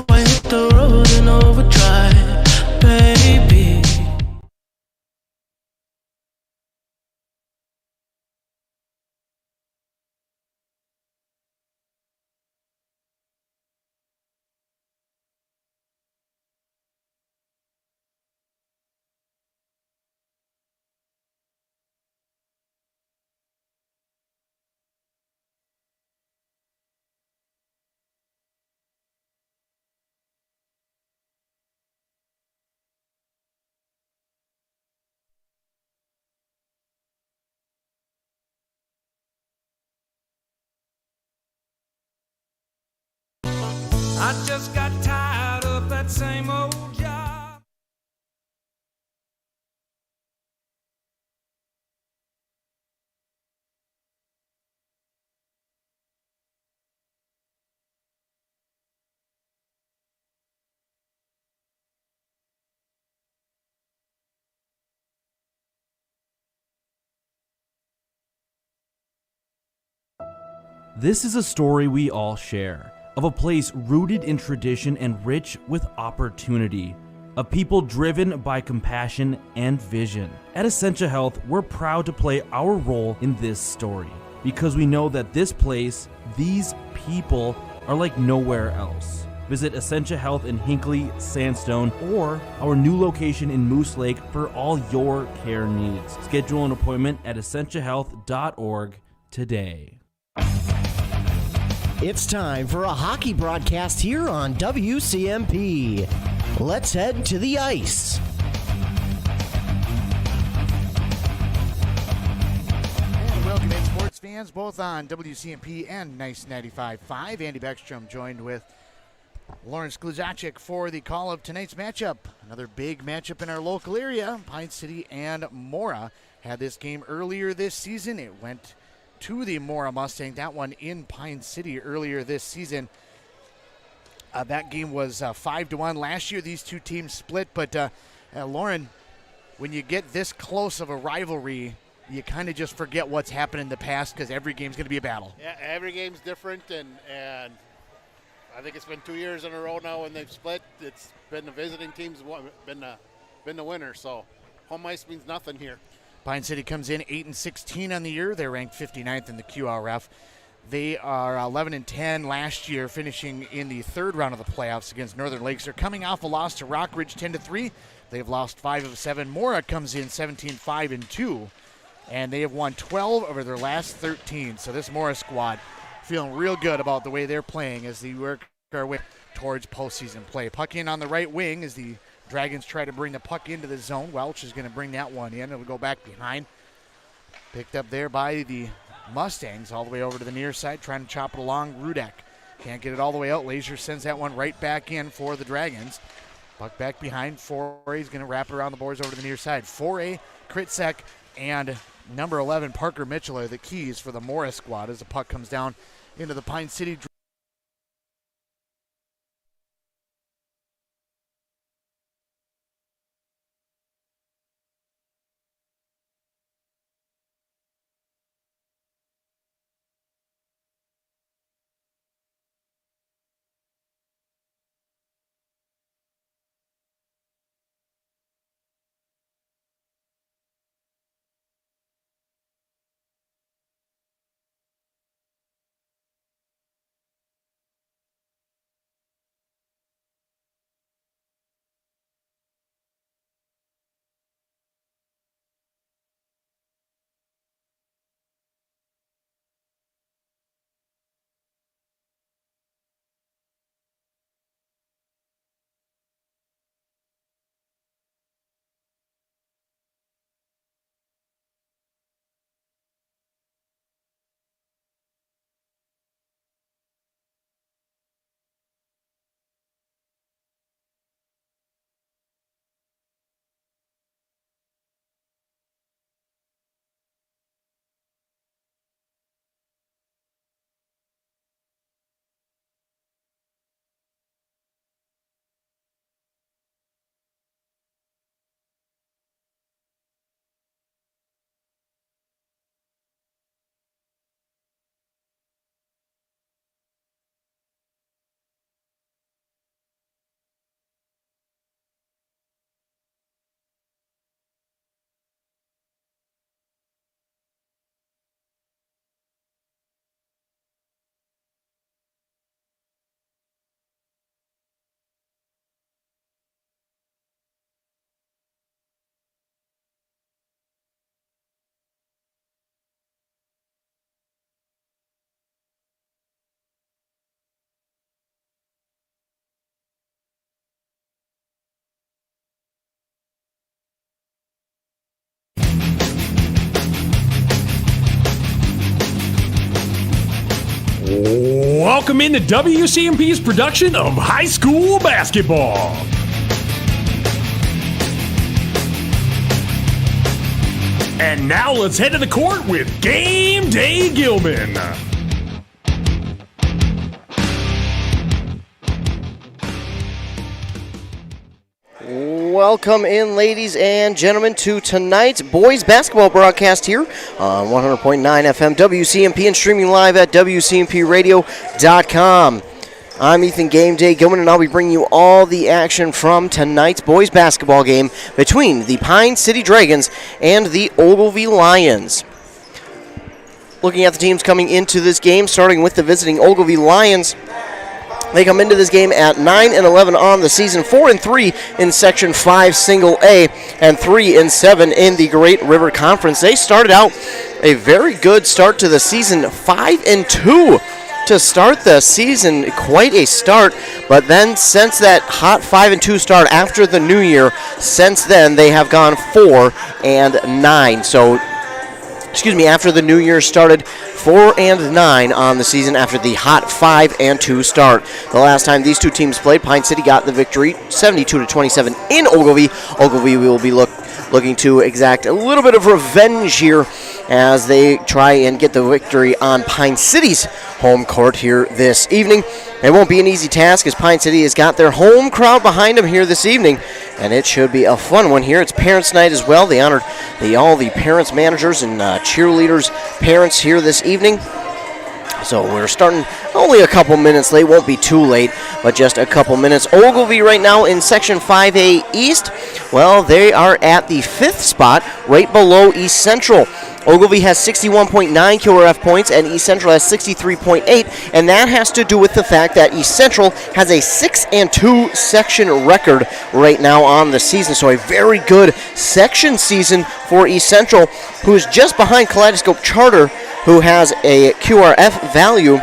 I hit the road in overdrive, baby. I just got tired of that same old job. This is a story we all share, of a place rooted in tradition and rich with opportunity, of people driven by compassion and vision. At Essentia Health, we're proud to play our role in this story, because we know that this place, these people, are like nowhere else. Visit Essentia Health in Hinckley, Sandstone, or our new location in Moose Lake for all your care needs. Schedule an appointment at essentiahealth.org today. It's time for a hockey broadcast here on WCMP. Let's head to the ice. And welcome in, sports fans, both on WCMP and Nice 95.5. Andy Beckstrom joined with Lawrence Gluzacek for the call of tonight's matchup. Another big matchup in our local area. Pine City and Mora had this game earlier this season. It went to the Mora Mustang, that one in Pine City earlier this season. That game was 5-1 last year. These two teams split, but Lauren, when you get this close of a rivalry, you kind of just forget what's happened in the past because every game's going to be a battle. Yeah, every game's different, and I think it's been 2 years in a row now when they've split. It's been the visiting team's been the winner, so home ice means nothing here. Pine City comes in 8-16 on the year. They're ranked 59th in the QRF. They are 11-10 last year, finishing in the third round of the playoffs against Northern Lakes. They're coming off a loss to Rockridge 10-3. They've lost 5 of 7. Mora comes in 17-5-2, and they have won 12 over their last 13. So this Mora squad feeling real good about the way they're playing as they work our way towards postseason play. Puck in on the right wing as the Dragons try to bring the puck into the zone. Welch is going to bring that one in. It'll go back behind. Picked up there by the Mustangs all the way over to the near side, trying to chop it along. Rudek can't get it all the way out. Laser sends that one right back in for the Dragons. Puck back behind. Foray is going to wrap around the boards over to the near side. Foray, Kritzek, and number 11, Parker Mitchell are the keys for the Morris squad as the puck comes down into the Pine City welcome into WCMP's production of high school basketball. And now let's head to the court with Game Day Gilman. Welcome in, ladies and gentlemen, to tonight's boys basketball broadcast here on 100.9 FM WCMP and streaming live at WCMPradio.com. I'm Ethan Game Day Gilman, and I'll be bringing you all the action from tonight's boys basketball game between the Pine City Dragons and the Ogilvie Lions. Looking at the teams coming into this game, starting with the visiting Ogilvie Lions. They come into this game at 9-11 on the season, 4-3 in Section 5 Single A, and 3-7 in the Great River Conference. They started out a very good start to the season, 5-2 to start the season, quite a start. But then since that hot 5-2 start after the new year, since then they have gone 4-9. So, after the new year started, 4-9 on the season after the hot 5-2 start. The last time these two teams played, Pine City got the victory 72-27 in Ogilvie. Ogilvie will be looking to exact a little bit of revenge here as they try and get the victory on Pine City's home court here this evening. It won't be an easy task as Pine City has got their home crowd behind them here this evening, and it should be a fun one here. It's Parents' Night as well. They honored all the parents, managers, and cheerleaders' parents here this evening. So we're starting only a couple minutes late. Won't be too late, but just a couple minutes. Ogilvie right now in Section 5A East. Well, they are at the 5th spot, right below East Central. Ogilvie has 61.9 QRF points, and East Central has 63.8, and that has to do with the fact that East Central has a 6-2 section record right now on the season. So a very good section season for East Central, who is just behind Kaleidoscope Charter, who has a QRF value.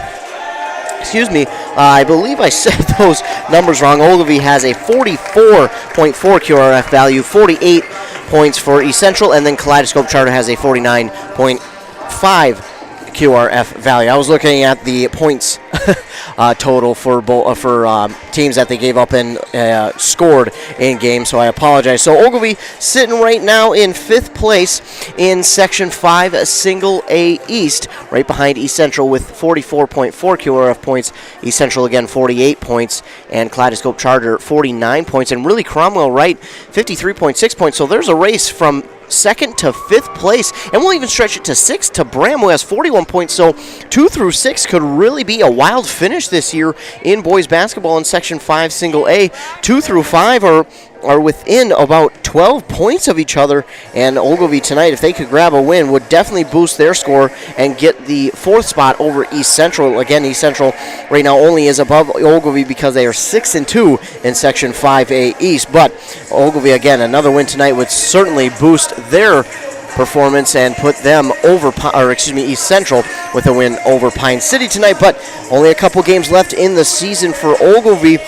I believe I said those numbers wrong. Ogilvie has a 44.4 QRF value, 48 points for East Central, and then Kaleidoscope Charter has a 49.5 QRF value. I was looking at the points total for teams that they gave up and scored in games, so I apologize. So Ogilvie sitting right now in 5th place in Section 5 Single A East, right behind East Central with 44.4 QRF points. East Central again 48 points, and Kaleidoscope Charter 49 points, and really Cromwell Wright 53.6 points. So there's a race from 2nd to 5th place, and we'll even stretch it to 6th to Bram, who has 41 points. So 2 through 6 could really be a wild finish this year in boys basketball in Section 5 Single A. 2 through 5 are within about 12 points of each other, and Ogilvie tonight, if they could grab a win, would definitely boost their score and get the 4th spot over East Central. Again, East Central right now only is above Ogilvie because they are 6-2 in Section 5A East, but Ogilvie, again, another win tonight would certainly boost their performance and put them over, East Central with a win over Pine City tonight. But only a couple games left in the season for Ogilvie,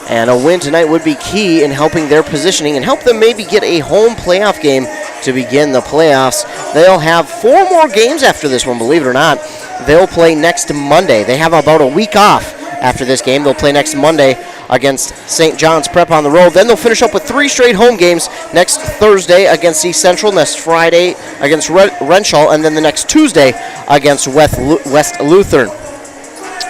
and a win tonight would be key in helping their positioning and help them maybe get a home playoff game to begin the playoffs. They'll have 4 more games after this one, believe it or not. They'll play next Monday. They have about a week off after this game. They'll play next Monday against St. John's Prep on the road. Then they'll finish up with 3 straight home games next Thursday against East Central, next Friday against Renshaw, and then the next Tuesday against West Lutheran.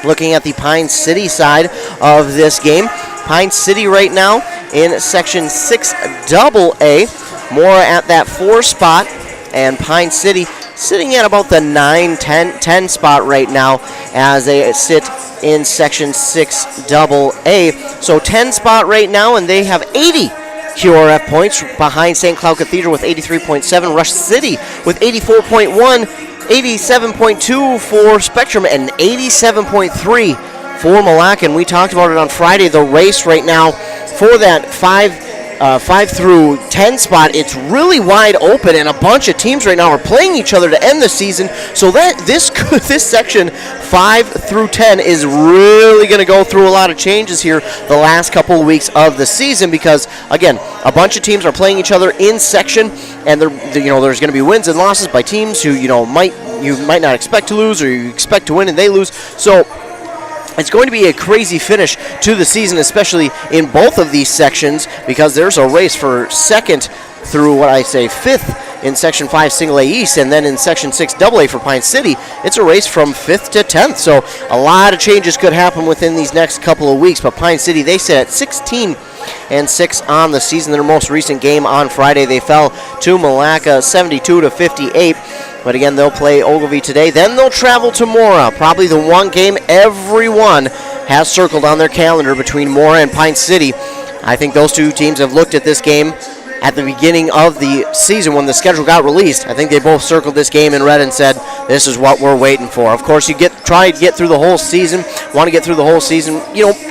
Looking at the Pine City side of this game, Pine City right now in Section 6AA, Mora at that 4 spot, and Pine City sitting at about the 9-10 spot right now as they sit in Section 6AA. So 10 spot right now, and they have 80 QRF points behind St. Cloud Cathedral with 83.7, Rush City with 84.1, 87.2 for Spectrum, and 87.3 for Malacan. We talked about it on Friday. The race right now for that 5 through 10 spot, it's really wide open, and a bunch of teams right now are playing each other to end the season. So that this section 5 through 10 is really going to go through a lot of changes here the last couple of weeks of the season, because again, a bunch of teams are playing each other in section, and there's going to be wins and losses by teams who you might not expect to lose, or you expect to win and they lose. So It's going to be a crazy finish to the season, especially in both of these sections, because there's a race for second through what I say fifth in Section 5 Single A East, and then in Section 6 Double A for Pine City, it's a race from 5th to 10th. So a lot of changes could happen within these next couple of weeks, but Pine City, they sit at 16-6 on the season. Their most recent game on Friday, they fell to Malacca 72-58. But again, they'll play Ogilvie today. Then they'll travel to Mora. Probably the one game everyone has circled on their calendar between Mora and Pine City. I think those two teams have looked at this game at the beginning of the season when the schedule got released. I think they both circled this game in red and said, this is what we're waiting for. Of course, you try to get through the whole season, want to get through the whole season,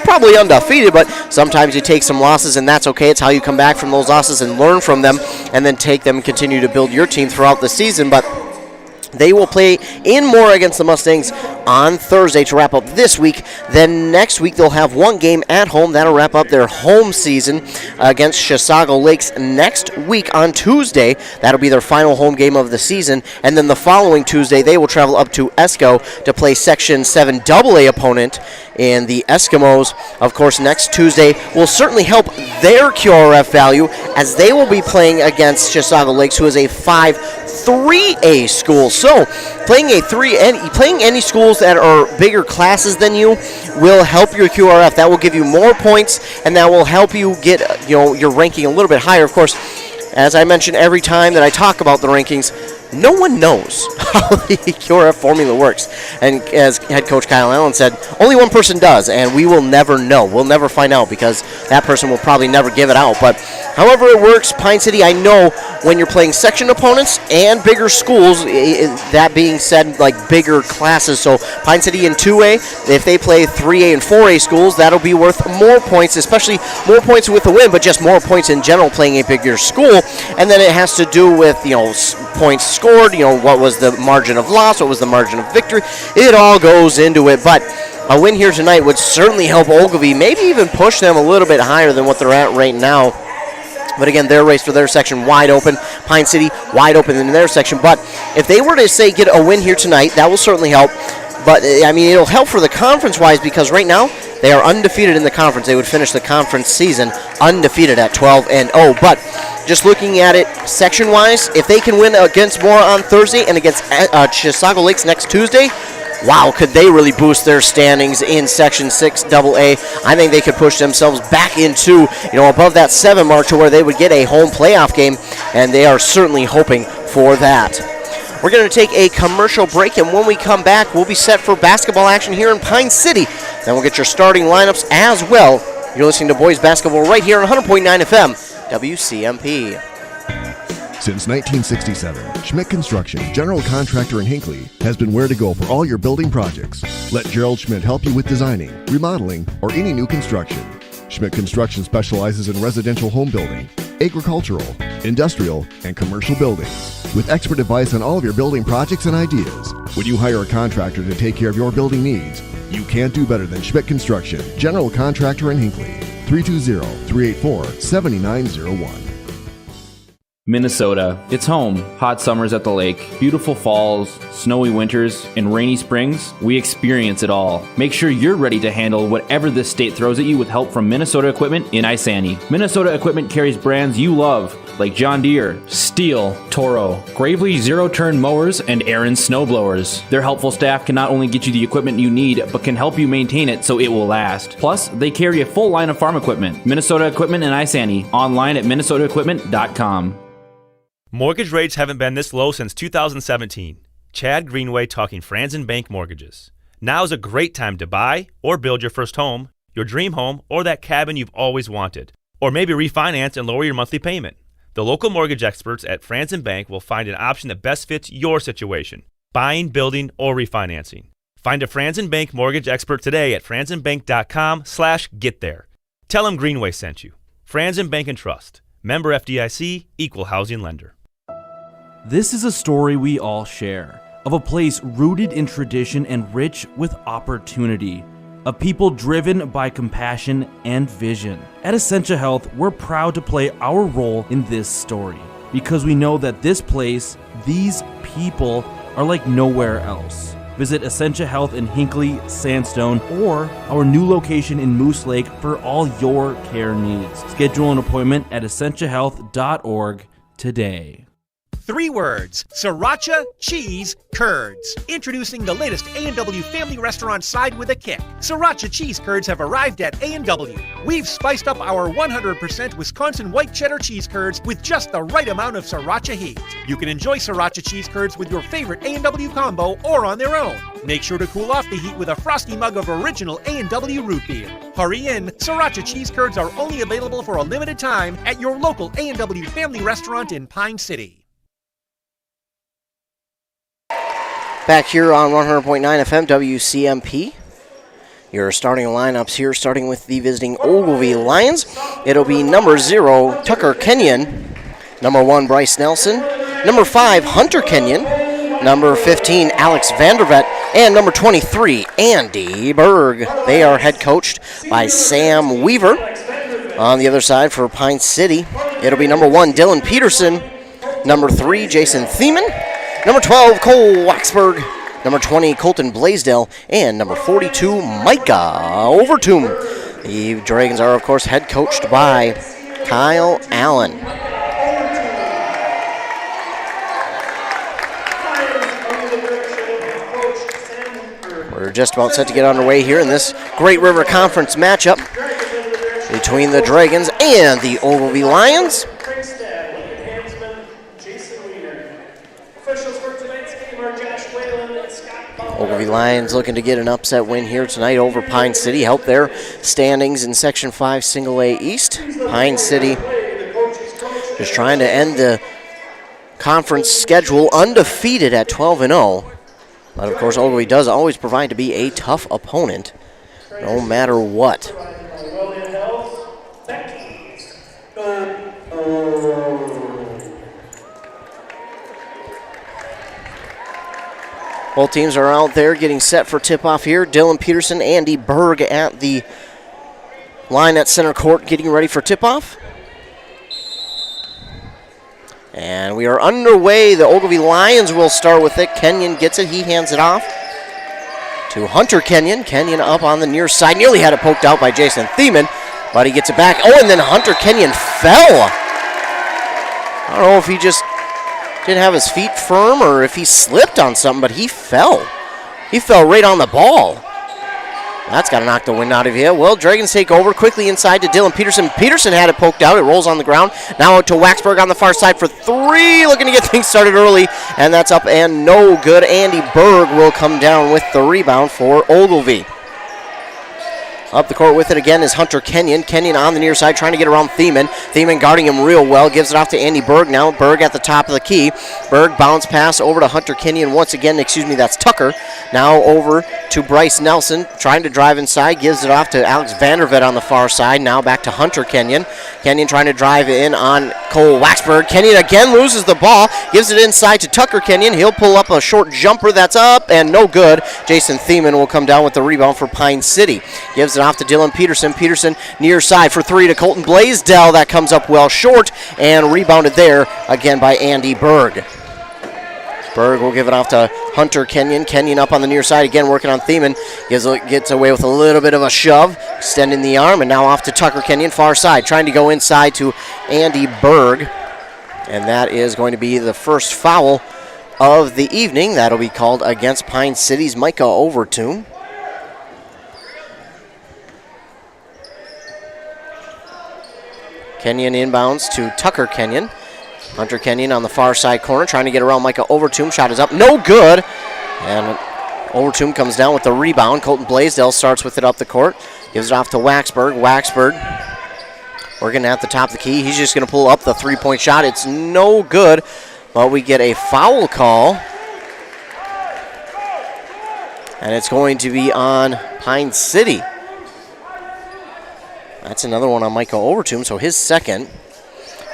probably undefeated, but sometimes you take some losses, and that's okay. It's how you come back from those losses and learn from them and then take them and continue to build your team throughout the season. But they will play in Mora against the Mustangs on Thursday to wrap up this week. Then next week they'll have one game at home. That'll wrap up their home season against Chisago Lakes next week on Tuesday. That'll be their final home game of the season. And then the following Tuesday they will travel up to Esco to play Section 7 AA opponent in the Eskimos. Of course, next Tuesday will certainly help their QRF value as they will be playing against Chisago Lakes, who is a 5-3A school. So playing any schools that are bigger classes than you will help your QRF. That will give you more points, and that will help you get your ranking a little bit higher. Of course, as I mention every time that I talk about the rankings, no one knows how the QRF formula works. And as head coach Kyle Allen said, only one person does, and we will never know. We'll never find out because that person will probably never give it out. But however it works, Pine City, I know when you're playing section opponents and bigger schools, that being said, like bigger classes. So Pine City in 2A, if they play 3A and 4A schools, that'll be worth more points, especially more points with the win, but just more points in general playing a bigger school. And then it has to do with, points scored, what was the margin of loss, what was the margin of victory. It all goes into it, but a win here tonight would certainly help Ogilvie, maybe even push them a little bit higher than what they're at right now. But again, their race for their section wide open. Pine City wide open in their section. But if they were to, say, get a win here tonight, that will certainly help. But, it'll help for the conference-wise because right now they are undefeated in the conference. They would finish the conference season undefeated at 12-0. But just looking at it section-wise, if they can win against Mora on Thursday and against Chisago Lakes next Tuesday, wow, could they really boost their standings in Section 6 AA. I think they could push themselves back into, above that 7 mark to where they would get a home playoff game, and they are certainly hoping for that. We're going to take a commercial break, and when we come back, we'll be set for basketball action here in Pine City. Then we'll get your starting lineups as well. You're listening to boys basketball right here on 100.9 FM, WCMP. Since 1967, Schmidt Construction, general contractor in Hinckley, has been where to go for all your building projects. Let Gerald Schmidt help you with designing, remodeling, or any new construction. Schmidt Construction specializes in residential home building, agricultural, industrial, and commercial buildings. With expert advice on all of your building projects and ideas, when you hire a contractor to take care of your building needs, you can't do better than Schmidt Construction, general contractor in Hinckley. 320-384-7901. Minnesota. It's home. Hot summers at the lake, beautiful falls, snowy winters, and rainy springs. We experience it all. Make sure you're ready to handle whatever this state throws at you with help from Minnesota Equipment in Isani. Minnesota Equipment carries brands you love, like John Deere, Steel, Toro, Gravely zero-turn mowers, and Aaron snowblowers. Their helpful staff can not only get you the equipment you need, but can help you maintain it so it will last. Plus, they carry a full line of farm equipment. Minnesota Equipment in Isani. Online at minnesotaequipment.com. Mortgage rates haven't been this low since 2017. Chad Greenway talking Franzen Bank Mortgages. Now is a great time to buy or build your first home, your dream home, or that cabin you've always wanted. Or maybe refinance and lower your monthly payment. The local mortgage experts at Franzen Bank will find an option that best fits your situation. Buying, building, or refinancing. Find a Franzen Bank mortgage expert today at franzenbank.com/getthere. Tell them Greenway sent you. Franzen Bank and Trust. Member FDIC, Equal Housing Lender. This is a story we all share, of a place rooted in tradition and rich with opportunity, of people driven by compassion and vision. At Essentia Health, we're proud to play our role in this story, because we know that this place, these people, are like nowhere else. Visit Essentia Health in Hinckley, Sandstone, or our new location in Moose Lake for all your care needs. Schedule an appointment at essentiahealth.org today. 3 words: Sriracha Cheese Curds. Introducing the latest A&W family restaurant side with a kick. Sriracha Cheese Curds have arrived at A&W. We've spiced up our 100% Wisconsin white cheddar cheese curds with just the right amount of Sriracha heat. You can enjoy Sriracha Cheese Curds with your favorite A&W combo or on their own. Make sure to cool off the heat with a frosty mug of original A&W root beer. Hurry in, Sriracha Cheese Curds are only available for a limited time at your local A&W family restaurant in Pine City. Back here on 100.9 FM WCMP. Your starting lineups here, starting with the visiting Ogilvie Lions. It'll be number 0, Tucker Kenyon. Number 1, Bryce Nelson. Number 5, Hunter Kenyon. Number 15, Alex Vandervet. And number 23, Andy Berg. They are head coached by Sam Weaver. On the other side for Pine City, it'll be number 1, Dylan Peterson. Number 3, Jason Thiemann. Number 12, Cole Waxberg. Number 20, Colton Blaisdell. And number 42, Micah Overtoom. The Dragons are, of course, head coached by Kyle Allen. We're just about set to get underway here in this Great River Conference matchup between the Dragons and the Ogilvie Lions. Ogilvie Lions looking to get an upset win here tonight over Pine City, help their standings in Section 5 Single A East. Pine City just trying to end the conference schedule undefeated at 12-0. But of course, Ogilvie does always provide to be a tough opponent, no matter what. Both teams are out there getting set for tip-off here. Dylan Peterson, Andy Berg at the line at center court getting ready for tip-off. And we are underway. The Ogilvie Lions will start with it. Kenyon gets it. He hands it off to Hunter Kenyon. Kenyon up on the near side. Nearly had it poked out by Jason Thiemann, but he gets it back. Oh, and then Hunter Kenyon fell. I don't know if he just didn't have his feet firm or if he slipped on something, but he fell. He fell right on the ball. That's got to knock the wind out of you. Well, Dragons take over quickly inside to Dylan Peterson. Peterson had it poked out. It rolls on the ground. Now out to Waxberg on the far side for 3. Looking to get things started early, and that's up and no good. Andy Berg will come down with the rebound for Ogilvie. Up the court with it again is Hunter Kenyon. Kenyon on the near side trying to get around Thiemann. Thiemann guarding him real well. Gives it off to Andy Berg now. Berg at the top of the key. Berg bounce pass over to Hunter Kenyon once again. That's Tucker. Now over to Bryce Nelson. Trying to drive inside. Gives it off to Alex Vandervet on the far side. Now back to Hunter Kenyon. Kenyon trying to drive in on Cole Waxberg. Kenyon again loses the ball. Gives it inside to Tucker Kenyon. He'll pull up a short jumper that's up and no good. Jason Thiemann will come down with the rebound for Pine City. Gives it off to Dylan Peterson. Peterson near side for 3 to Colton Blaisdell. That comes up well short and rebounded there again by Andy Berg. Berg will give it off to Hunter Kenyon. Kenyon up on the near side again working on Thiemann. Gets away with a little bit of a shove, extending the arm, and now off to Tucker Kenyon, far side, trying to go inside to Andy Berg. And that is going to be the first foul of the evening. That'll be called against Pine City's Micah Overtoom. Kenyon inbounds to Tucker Kenyon. Hunter Kenyon on the far side corner trying to get around Micah Overtoom. Shot is up, no good. And Overtoom comes down with the rebound. Colton Blaisdell starts with it up the court. Gives it off to Waxberg. Waxberg working at the top of the key. He's just going to pull up the three-point shot. It's no good, but we get a foul call. And it's going to be on Pine City. That's another one on Micah Overtoom, so his second.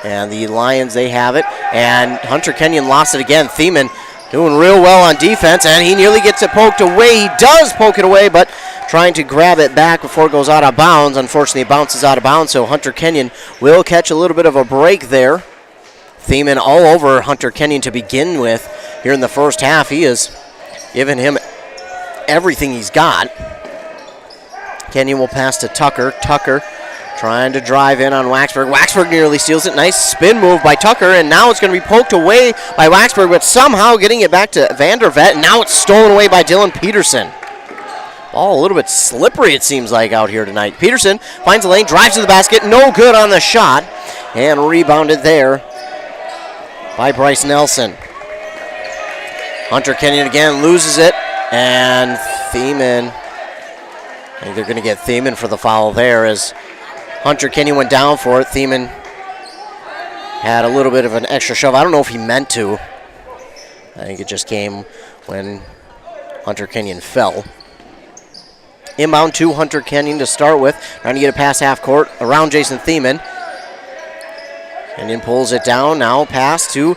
And the Lions, they have it. And Hunter Kenyon lost it again. Thiemann doing real well on defense, and he nearly gets it poked away. He does poke it away, but trying to grab it back before it goes out of bounds. Unfortunately, it bounces out of bounds, so Hunter Kenyon will catch a little bit of a break there. Thiemann all over Hunter Kenyon to begin with. Here in the first half, he has given him everything he's got. Kenyon will pass to Tucker. Tucker trying to drive in on Waxberg. Waxberg nearly steals it. Nice spin move by Tucker, and now it's going to be poked away by Waxberg, but somehow getting it back to Vandervet, and now it's stolen away by Dylan Peterson. Ball a little bit slippery, it seems like, out here tonight. Peterson finds a lane, drives to the basket, no good on the shot, and rebounded there by Bryce Nelson. Hunter Kenyon again loses it, and Thiemann, I think they're going to get Thiemann for the foul there as Hunter Kenyon went down for it. Thiemann had a little bit of an extra shove. I don't know if he meant to. I think it just came when Hunter Kenyon fell. Inbound to Hunter Kenyon to start with. Trying to get it past half court around Jason Thiemann. Kenyon pulls it down. Now pass to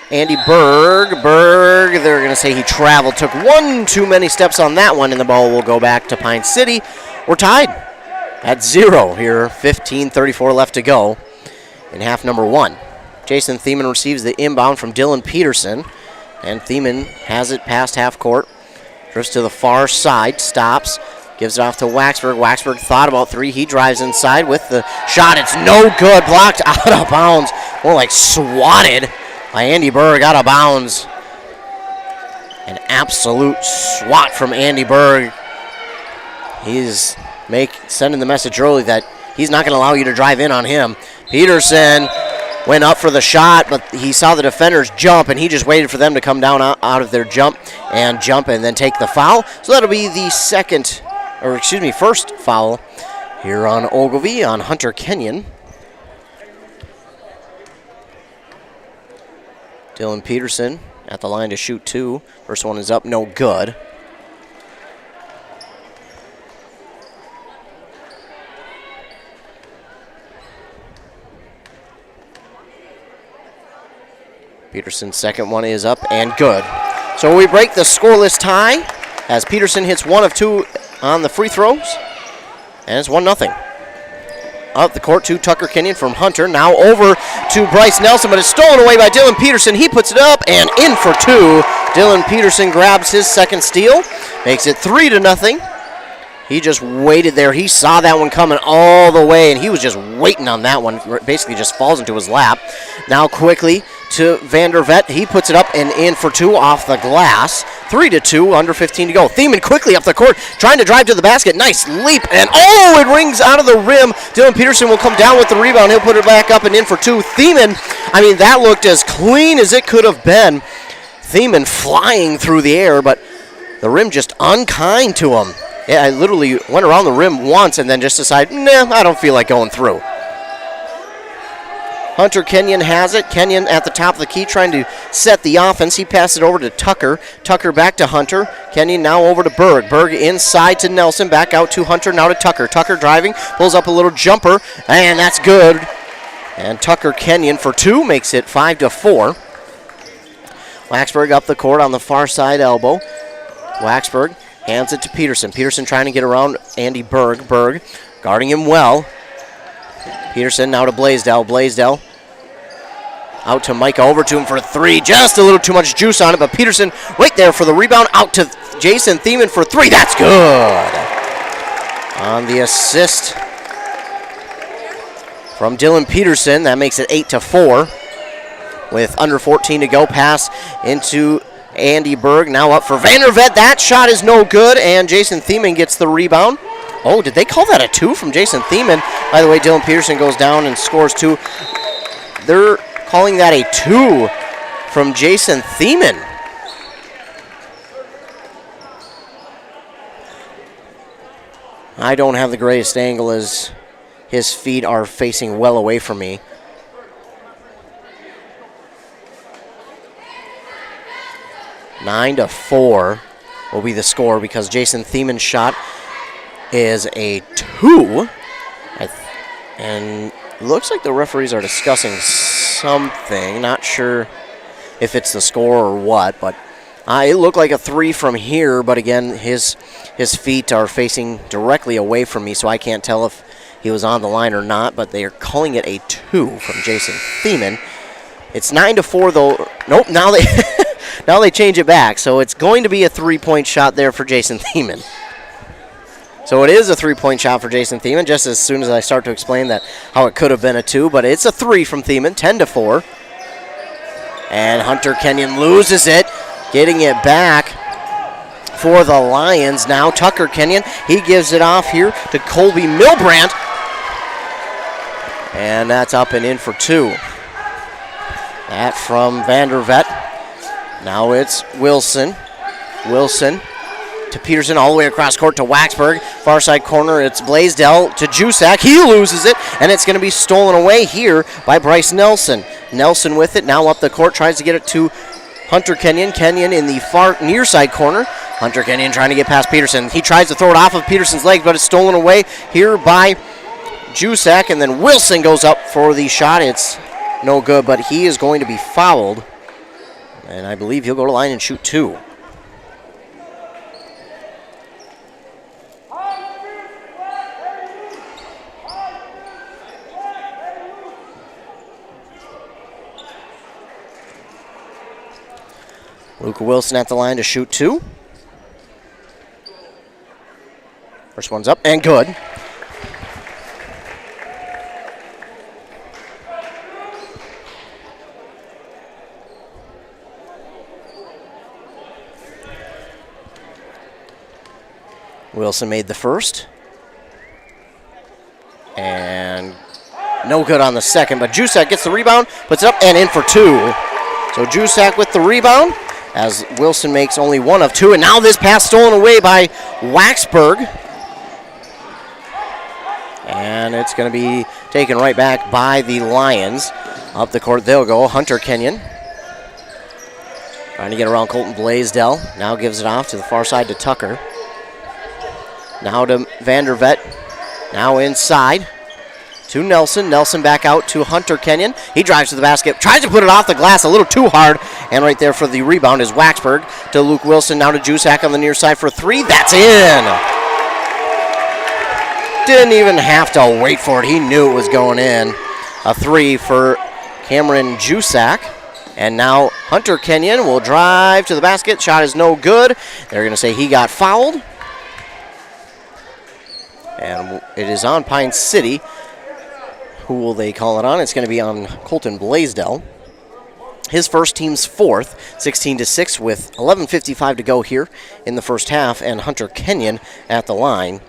Andy Berg. Berg, they're going to say he traveled. Took one too many steps on that one, and the ball will go back to Pine City. We're tied at 0 here. 15:34 left to go in half number 1. Jason Thiemann receives the inbound from Dylan Peterson, and Thiemann has it past half court. Drifts to the far side, stops, gives it off to Waxberg. Waxberg thought about 3. He drives inside with the shot. It's no good. Blocked out of bounds. More like swatted by Andy Berg out of bounds. An absolute swat from Andy Berg. He's sending the message early that he's not going to allow you to drive in on him. Peterson went up for the shot, but he saw the defenders jump, and he just waited for them to come down out of their jump and then take the foul. So that'll be the first foul here on Ogilvie on Hunter Kenyon. Dylan Peterson at the line to shoot 2. First one is up, no good. Peterson's second one is up and good. So we break the scoreless tie as Peterson hits 1 of 2 on the free throws, and it's 1-0. Up the court to Tucker Kenyon from Hunter. Now over to Bryce Nelson, but it's stolen away by Dylan Peterson. He puts it up and in for 2. Dylan Peterson grabs his second steal, makes it 3-0. He just waited there. He saw that one coming all the way, and he was just waiting on that one. Basically just falls into his lap. Now quickly to Vandervet. He puts it up and in for 2 off the glass. 3-2, under 15 to go. Thiemann quickly up the court, trying to drive to the basket. Nice leap, and it rings out of the rim. Dylan Peterson will come down with the rebound. He'll put it back up and in for 2. Thiemann, that looked as clean as it could have been. Thiemann flying through the air, but the rim just unkind to him. Yeah, I literally went around the rim once and then just decided, I don't feel like going through. Hunter Kenyon has it. Kenyon at the top of the key trying to set the offense. He passes it over to Tucker. Tucker back to Hunter. Kenyon now over to Berg. Berg inside to Nelson. Back out to Hunter. Now to Tucker. Tucker driving. Pulls up a little jumper. And that's good. And Tucker Kenyon for 2 makes it 5-4. Waxberg up the court on the far side elbow. Waxberg hands it to Peterson. Peterson trying to get around Andy Berg. Berg guarding him well. Peterson now to Blaisdell. Blaisdell out to Micah, over to him for 3. Just a little too much juice on it, but Peterson right there for the rebound. Out to Jason Thiemann for 3. That's good. On the assist from Dylan Peterson, that makes it 8-4. With under 14 to go, pass into Andy Berg. Now up for Vandervet. That shot is no good, and Jason Thiemann gets the rebound. Oh, did they call that a 2 from Jason Thiemann? By the way, Dylan Peterson goes down and scores 2. They're calling that a 2 from Jason Thiemann. I don't have the greatest angle as his feet are facing well away from me. Nine to 4 will be the score because Jason Thiemann's shot is a 2. And it looks like the referees are discussing something. Not sure if it's the score or what, but it looked like a 3 from here. But again, his feet are facing directly away from me, so I can't tell if he was on the line or not. But they are calling it a 2 from Jason Thiemann. It's 9 to 4 though. Nope. Now now they change it back. So it's going to be a 3-point shot there for Jason Thiemann. So it is a 3-point shot for Jason Thiemann, just as soon as I start to explain that how it could have been a 2, but it's a 3 from Thiemann, 10-4. And Hunter Kenyon loses it, getting it back for the Lions. Now Tucker Kenyon, he gives it off here to Colby Milbrandt. And that's up and in for 2. That from Vandervet. Now it's Wilson. Wilson to Peterson, all the way across court to Waxberg. Far side corner, it's Blaisdell to Jusak. He loses it, and it's going to be stolen away here by Bryce Nelson. Nelson with it, now up the court, tries to get it to Hunter Kenyon. Kenyon in the far near side corner. Hunter Kenyon trying to get past Peterson. He tries to throw it off of Peterson's legs, but it's stolen away here by Jusak, and then Wilson goes up for the shot. It's no good, but he is going to be fouled, and I believe he'll go to line and shoot 2. Luke Wilson at the line to shoot 2. First one's up and good. Wilson made the first. And no good on the second, but Jusak gets the rebound, puts it up and in for 2. So Jusak with the rebound as Wilson makes only 1 of 2. And now this pass stolen away by Waxberg. And it's going to be taken right back by the Lions. Up the court they'll go. Hunter Kenyon trying to get around Colton Blaisdell. Now gives it off to the far side to Tucker. Now to Vandervet. Now inside to Nelson. Nelson back out to Hunter Kenyon. He drives to the basket. Tries to put it off the glass a little too hard. And right there for the rebound is Waxberg to Luke Wilson. Now to Jusak on the near side for 3. That's in. Didn't even have to wait for it. He knew it was going in. A 3 for Cameron Jusak. And now Hunter Kenyon will drive to the basket. Shot is no good. They're going to say he got fouled. And it is on Pine City. Who will they call it on? It's going to be on Colton Blaisdell. His first, team's 4th, 16-6 with 11:55 to go here in the first half. And Hunter Kenyon at the line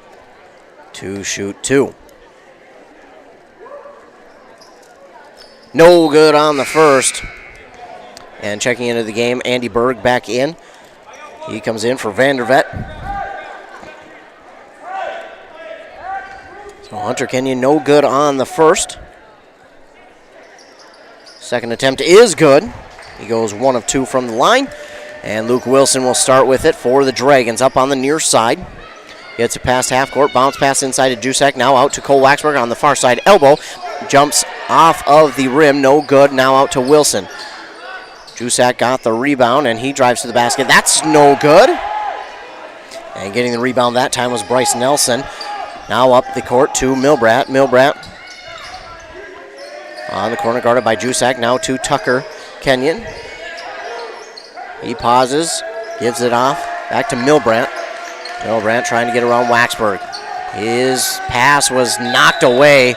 to shoot 2. No good on the first. And checking into the game, Andy Berg back in. He comes in for Vandervet. So Hunter Kenyon no good on the first. Second attempt is good. He goes 1 of 2 from the line. And Luke Wilson will start with it for the Dragons up on the near side. Gets it past half court, bounce pass inside to Jusak. Now out to Cole Waxberg on the far side elbow. Jumps off of the rim, no good. Now out to Wilson. Jusak got the rebound and he drives to the basket. That's no good. And getting the rebound that time was Bryce Nelson. Now up the court to Milbrandt. Milbrandt on the corner guarded by Jusak. Now to Tucker Kenyon. He pauses, gives it off. Back to Milbrandt. Milbrandt trying to get around Waxberg. His pass was knocked away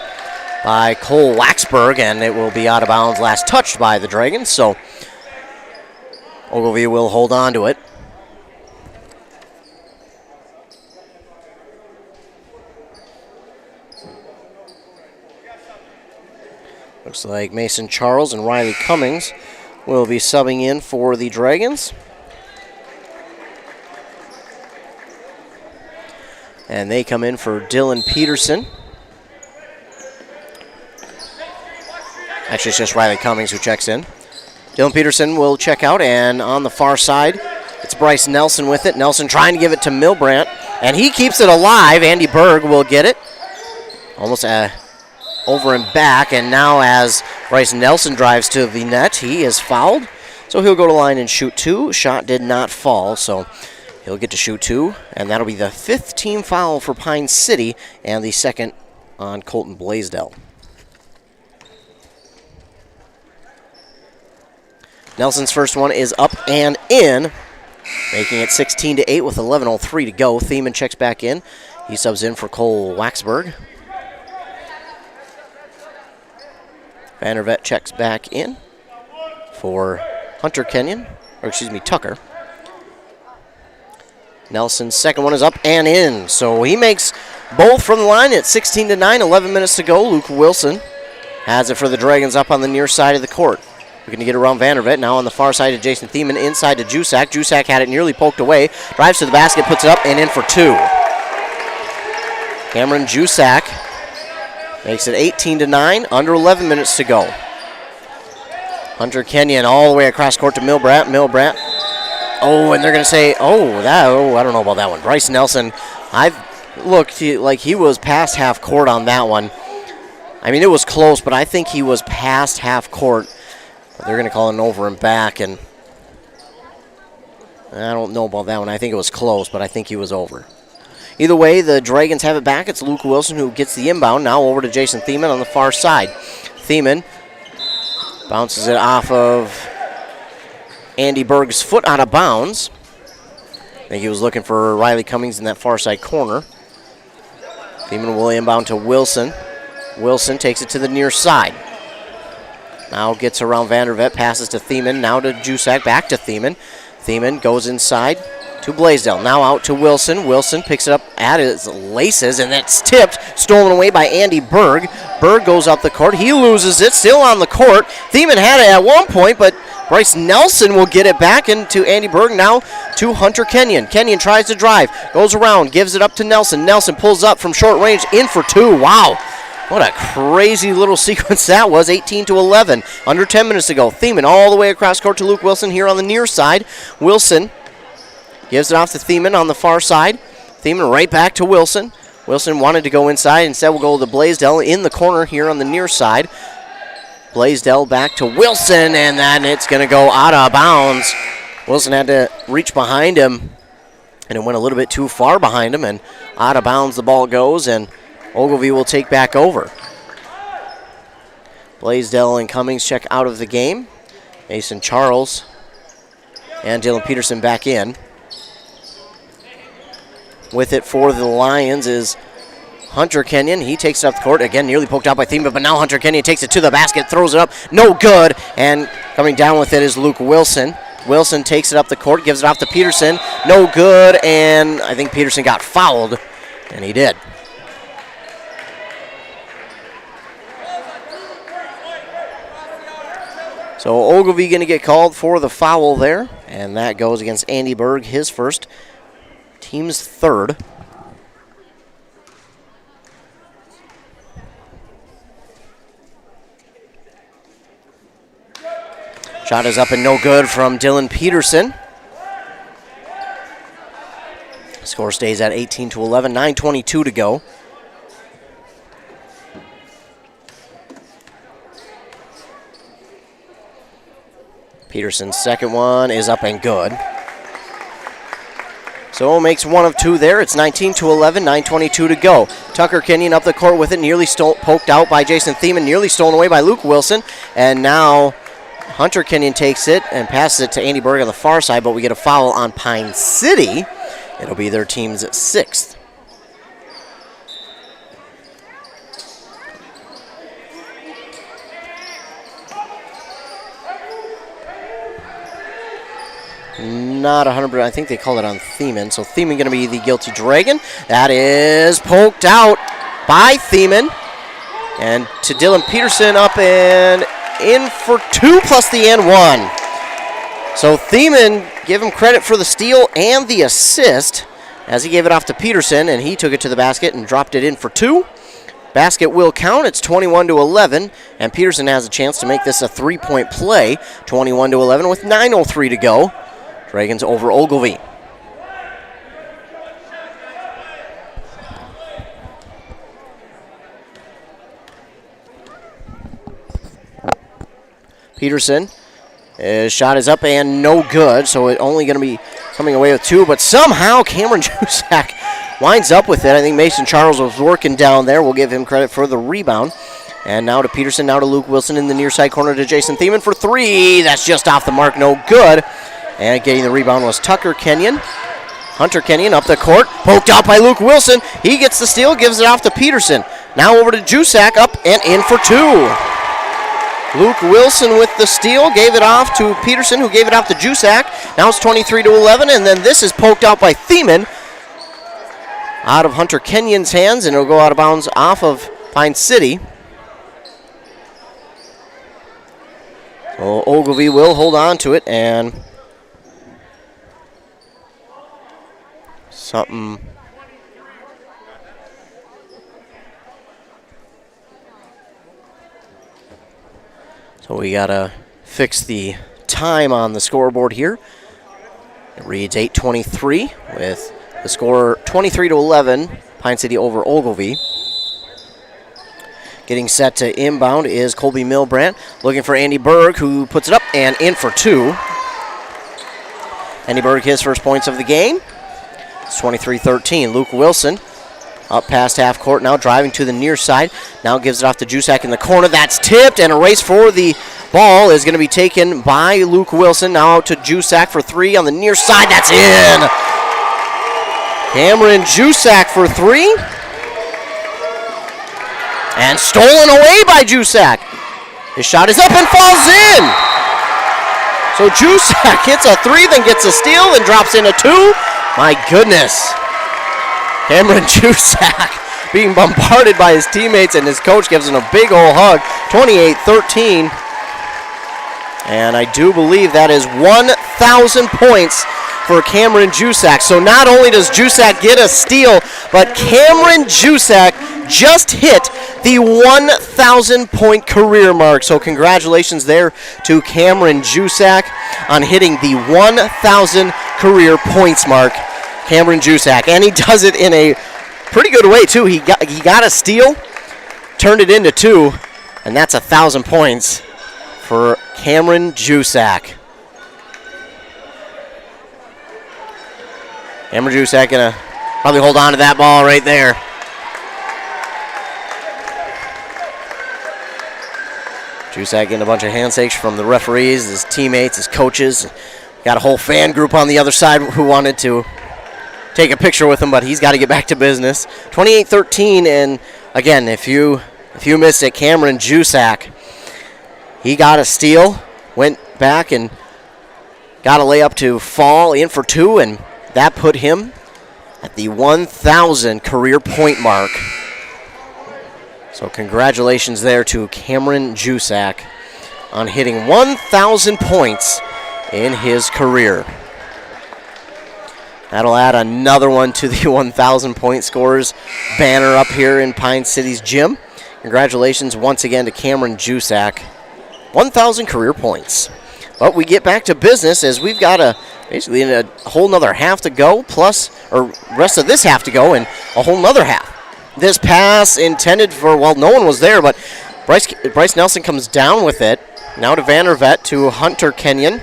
by Cole Waxberg, and it will be out of bounds, last touched by the Dragons, so Ogilvie will hold on to it. Looks like Mason Charles and Riley Cummings will be subbing in for the Dragons. And they come in for Dylan Peterson. Actually, it's just Riley Cummings who checks in. Dylan Peterson will check out, and on the far side, it's Bryce Nelson with it. Nelson trying to give it to Milbrandt, and he keeps it alive. Andy Berg will get it. Almost over and back, and now as Bryce Nelson drives to the net, he is fouled. So he'll go to line and shoot 2. Shot did not fall, so he'll get to shoot 2, and that'll be the 5th team foul for Pine City and the 2nd on Colton Blaisdell. Nelson's first one is up and in, making it 16-8 with 11:03 to go. Thiemann checks back in. He subs in for Cole Waxberg. Vandervet checks back in for Tucker. Nelson's second one is up and in, so he makes both from the line at 16-9, 11 minutes to go. Luke Wilson has it for the Dragons up on the near side of the court. Looking to get around Vandervet. Now on the far side to Jason Thiemann, inside to Jusak. Jusak had it nearly poked away. Drives to the basket, puts it up, and in for two. Cameron Jusak makes it 18-9, under 11 minutes to go. Hunter Kenyon all the way across court to Milbrat. Oh, and they're going to say, I don't know about that one. Bryce Nelson, I've looked like he was past half court on that one. I mean, it was close, but I think he was past half court. But they're going to call it an over and back, and I don't know about that one. I think it was close, but I think he was over. Either way, the Dragons have it back. It's Luke Wilson who gets the inbound. Now over to Jason Thiemann on the far side. Thiemann bounces it off of Andy Berg's foot out of bounds. I think he was looking for Riley Cummings in that far side corner. Thiemann will inbound to Wilson. Wilson takes it to the near side. Now gets around Vandervet, passes to Thiemann, now to Jusak, back to Thiemann. Thiemann goes inside to Blaisdell. Now out to Wilson. Wilson picks it up at his laces, and that's tipped, stolen away by Andy Berg. Berg goes up the court. He loses it, still on the court. Thiemann had it at one point, but Bryce Nelson will get it back into Andy Berg. Now to Hunter Kenyon. Kenyon tries to drive, goes around, gives it up to Nelson. Nelson pulls up from short range, in for two. Wow. What a crazy little sequence that was. 18-11, under 10 minutes to go. Thiemann all the way across court to Luke Wilson here on the near side. Wilson gives it off to Thiemann on the far side. Thiemann right back to Wilson. Wilson wanted to go inside. Instead, we'll go to Blaisdell in the corner here on the near side. Blaisdell back to Wilson, and then it's going to go out of bounds. Wilson had to reach behind him, and it went a little bit too far behind him, and out of bounds the ball goes, and Ogilvie will take back over. Blaisdell and Cummings check out of the game. Mason Charles and Dylan Peterson back in. With it for the Lions is Hunter Kenyon. He takes it up the court. Again, nearly poked out by Thiemann, but now Hunter Kenyon takes it to the basket, throws it up. No good. And coming down with it is Luke Wilson. Wilson takes it up the court, gives it off to Peterson. No good, and I think Peterson got fouled, and he did. So Ogilvie going to get called for the foul there, and that goes against Andy Berg, his first, team's third. Shot is up and no good from Dylan Peterson. Score stays at 18-11, 9:22 to go. Peterson's second one is up and good. So makes one of two there. It's 19-11, 9:22 to go. Tucker Kenyon up the court with it, nearly poked out by Jason Thiemann, nearly stolen away by Luke Wilson. And now Hunter Kenyon takes it and passes it to Andy Berg on the far side, but we get a foul on Pine City. It'll be their team's sixth. Not 100%. I think they call it on Thiemann. So Thiemann going to be the guilty Dragon. That is poked out by Thiemann. And to Dylan Peterson, up and in for two plus the and one. So Thiemann, give him credit for the steal and the assist as he gave it off to Peterson, and he took it to the basket and dropped it in for two. Basket will count. It's 21-11, and Peterson has a chance to make this a three-point play. 21-11 with 9:03 to go. Dragons over Ogilvie. Peterson, his shot is up and no good, so it's only going to be coming away with two, but somehow Cameron Jusak winds up with it. I think Mason Charles was working down there. We'll give him credit for the rebound. And now to Peterson, now to Luke Wilson in the near side corner to Jason Thiemann for three. That's just off the mark, no good. And getting the rebound was Tucker Kenyon. Hunter Kenyon up the court, poked out by Luke Wilson. He gets the steal, gives it off to Peterson. Now over to Jusak, up and in for two. Luke Wilson with the steal, gave it off to Peterson, who gave it off to Jusak. Now it's 23-11, and then this is poked out by Thiemann. Out of Hunter Kenyon's hands, and it'll go out of bounds off of Pine City. So Ogilvie will hold on to it, and something. So we gotta fix the time on the scoreboard here. It reads 8:23 with the score 23-11, Pine City over Ogilvie. Getting set to inbound is Colby Milbrandt, looking for Andy Berg, who puts it up and in for two. Andy Berg, his first points of the game. It's 23-13. Luke Wilson up past half court, now driving to the near side. Now gives it off to Jusak in the corner. That's tipped, and a race for the ball is going to be taken by Luke Wilson. Now out to Jusak for three on the near side. That's in. Cameron Jusak for three. And stolen away by Jusak. His shot is up and falls in. So Jusak hits a three, then gets a steal, then drops in a two. My goodness. Cameron Jusak being bombarded by his teammates, and his coach gives him a big old hug. 28-13. And I do believe that is 1,000 points for Cameron Jusak. So not only does Jusak get a steal, but Cameron Jusak just hit the 1,000 point career mark. So congratulations there to Cameron Jusak on hitting the 1,000 career points mark. Cameron Jusak, and he does it in a pretty good way too. He got a steal, turned it into two, and that's 1,000 points for Cameron Jusak. Cameron Jusak gonna probably hold on to that ball right there. Jusak getting a bunch of handshakes from the referees, his teammates, his coaches. Got a whole fan group on the other side who wanted to take a picture with him, but he's got to get back to business. 28-13, and again, if you missed it, Cameron Jusak, he got a steal, went back and got a layup to fall in for two, and that put him at the 1,000 career point mark. So congratulations there to Cameron Jusak on hitting 1,000 points in his career. That'll add another one to the 1,000 point scorers banner up here in Pine City's gym. Congratulations once again to Cameron Jusak. 1,000 career points. But we get back to business as we've got basically a whole nother half to go, plus, or rest of this half to go, and a whole nother half. This pass intended for, well, no one was there, but Bryce Nelson comes down with it. Now to Vandervet to Hunter Kenyon.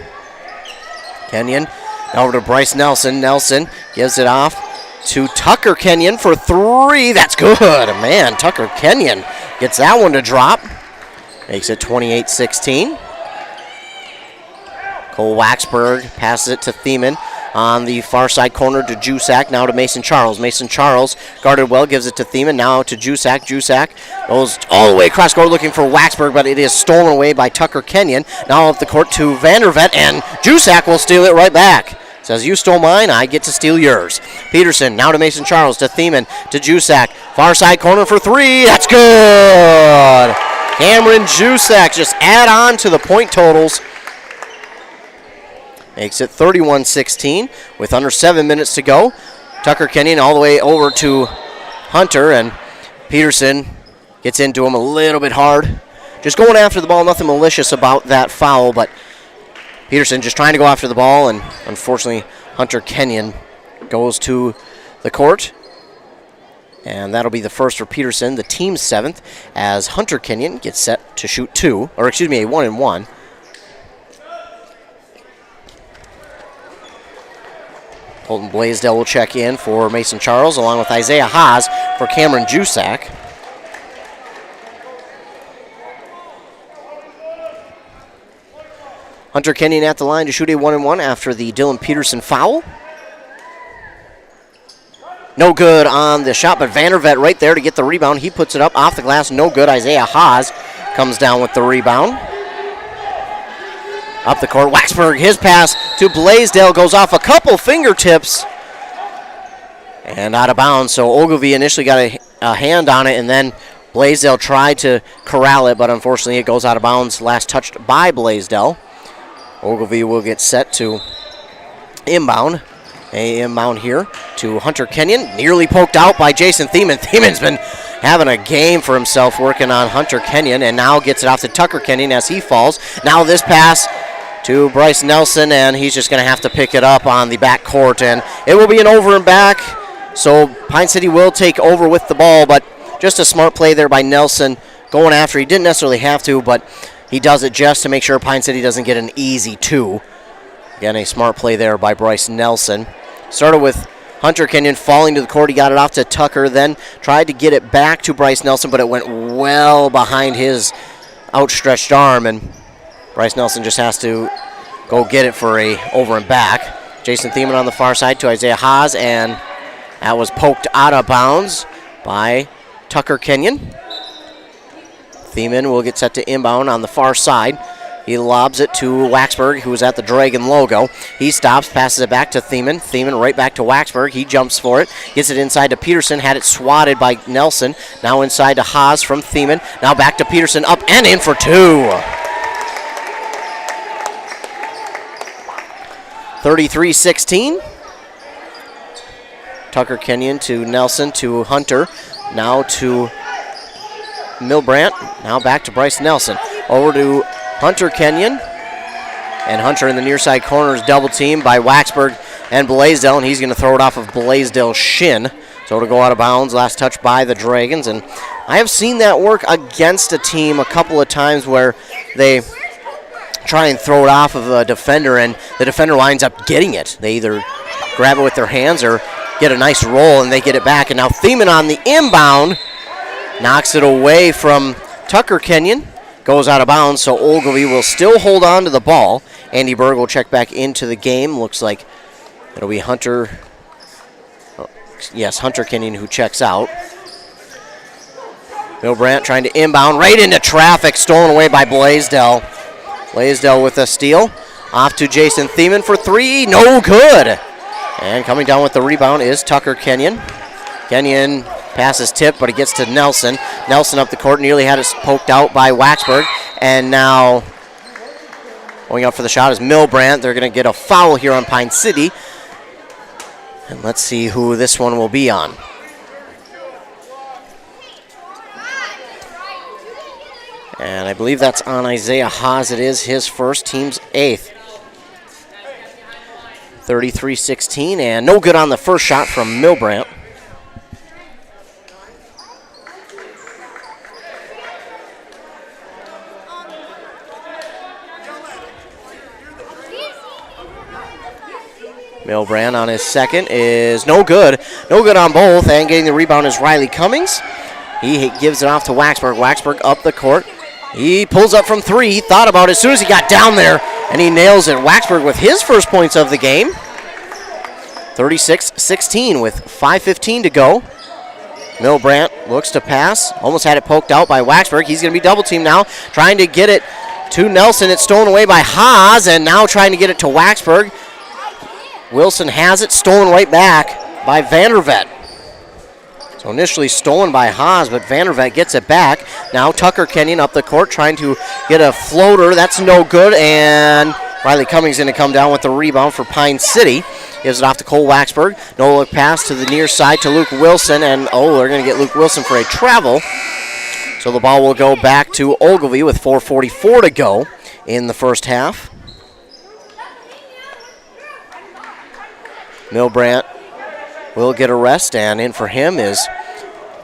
Kenyon now over to Bryce Nelson. Nelson gives it off to Tucker Kenyon for three. That's good. Man, Tucker Kenyon gets that one to drop. Makes it 28-16. Cole Waxberg passes it to Thiemann on the far side corner to Jusak. Now to Mason Charles. Mason Charles guarded well, gives it to Thiemann. Now to Jusak. Jusak goes all the way across court looking for Waxberg, but it is stolen away by Tucker Kenyon. Now up the court to Vandervet, and Jusak will steal it right back. Says, you stole mine, I get to steal yours. Peterson, now to Mason Charles, to Thiemann, to Jusak. Far side corner for three. That's good. Cameron Jusak just add on to the point totals. Makes it 31-16 with under 7 minutes to go. Tucker Kenyon all the way over to Hunter, and Peterson gets into him a little bit hard. Just going after the ball, nothing malicious about that foul, but Peterson just trying to go after the ball, and unfortunately Hunter Kenyon goes to the court. And that'll be the first for Peterson, the team's seventh, as Hunter Kenyon gets set to shoot a 1-and-1. Colton Blaisdell will check in for Mason Charles, along with Isaiah Haas for Cameron Jusak. Hunter Kenyon at the line to shoot a 1-and-1 after the Dylan Peterson foul. No good on the shot, but Vandervet right there to get the rebound. He puts it up off the glass. No good. Isaiah Haas comes down with the rebound. Up the court, Waxberg, his pass to Blaisdell goes off a couple fingertips and out of bounds. So Ogilvie initially got a hand on it, and then Blaisdell tried to corral it, but unfortunately it goes out of bounds. Last touched by Blaisdell. Ogilvie will get set to inbound. A inbound here to Hunter Kenyon. Nearly poked out by Jason Thiemann. Thiemann's been having a game for himself working on Hunter Kenyon, and now gets it off to Tucker Kenyon as he falls. Now this pass to Bryce Nelson, and he's just going to have to pick it up on the back court, and it will be an over and back. So Pine City will take over with the ball, but just a smart play there by Nelson going after. He didn't necessarily have to, but he does it just to make sure Pine City doesn't get an easy 2. Again, a smart play there by Bryce Nelson. Started with Hunter Kenyon falling to the court. He got it off to Tucker, then tried to get it back to Bryce Nelson, but it went well behind his outstretched arm, and Bryce Nelson just has to go get it for a over and back. Jason Thiemann on the far side to Isaiah Haas, and that was poked out of bounds by Tucker Kenyon. Thiemann will get set to inbound on the far side. He lobs it to Waxberg, who is at the Dragon logo. He stops, passes it back to Thiemann. Thiemann right back to Waxberg. He jumps for it, gets it inside to Peterson, had it swatted by Nelson. Now inside to Haas from Thiemann. Now back to Peterson, up and in for 2. 33-16. Tucker Kenyon to Nelson to Hunter. Now to Milbrandt. Now back to Bryce Nelson. Over to Hunter Kenyon. And Hunter in the near side corner is double teamed by Waxberg and Blaisdell, and he's going to throw it off of Blaisdell's shin. So it'll go out of bounds. Last touch by the Dragons. And I have seen that work against a team a couple of times where they try and throw it off of a defender, and the defender winds up getting it. They either grab it with their hands or get a nice roll, and they get it back. And now Thiemann on the inbound knocks it away from Tucker Kenyon. Goes out of bounds, so Ogilvie will still hold on to the ball. Andy Berg will check back into the game. Looks like it'll be Hunter Kenyon who checks out. Milbrandt trying to inbound right into traffic, stolen away by Blaisdell. Blaisdell with a steal. Off to Jason Thiemann for 3, no good. And coming down with the rebound is Tucker Kenyon. Kenyon passes tip, but it gets to Nelson. Nelson up the court, nearly had it poked out by Waxberg. And now going up for the shot is Milbrandt. They're going to get a foul here on Pine City. And let's see who this one will be on. And I believe that's on Isaiah Haas. It is his first, team's 8th. 33-16, and no good on the first shot from Milbrandt. Milbrandt on his second is no good. No good on both, and getting the rebound is Riley Cummings. He gives it off to Waxberg. Waxberg up the court. He pulls up from 3. He thought about it as soon as he got down there, and he nails it. Waxberg with his first points of the game. 36-16 with 5:15 to go. Milbrandt looks to pass. Almost had it poked out by Waxberg. He's going to be double teamed now, trying to get it to Nelson. It's stolen away by Haas, and now trying to get it to Waxberg. Wilson has it, stolen right back by Vandervet. So initially stolen by Haas, but Vandervet gets it back. Now Tucker Kenyon up the court trying to get a floater. That's no good, and Riley Cummings going to come down with the rebound for Pine City. Gives it off to Cole Waxberg. No look pass to the near side to Luke Wilson, and they're going to get Luke Wilson for a travel. So the ball will go back to Ogilvie with 4:44 to go in the first half. Milbrandt will get a rest, and in for him is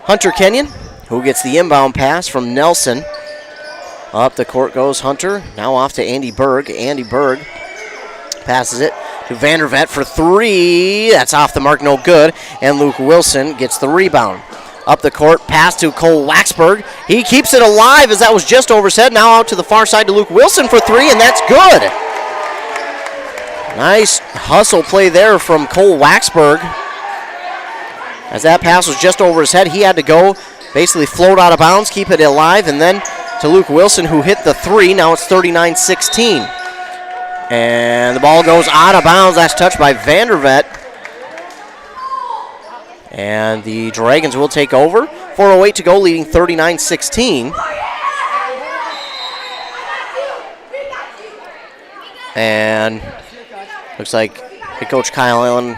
Hunter Kenyon, who gets the inbound pass from Nelson. Up the court goes Hunter. Now off to Andy Berg. Andy Berg passes it to Vandervet for 3. That's off the mark, no good. And Luke Wilson gets the rebound. Up the court, pass to Cole Waxberg. He keeps it alive as that was just over his head. Now out to the far side to Luke Wilson for 3, and that's good. Nice hustle play there from Cole Waxberg. As that pass was just over his head, he had to go, basically float out of bounds, keep it alive, and then to Luke Wilson, who hit the three. Now it's 39-16. And the ball goes out of bounds. That's touched by Vandervet. And the Dragons will take over. 4:08 to go, leading 39-16. And looks like head coach Kyle Allen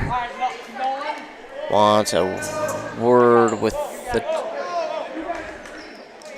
wants a word with the...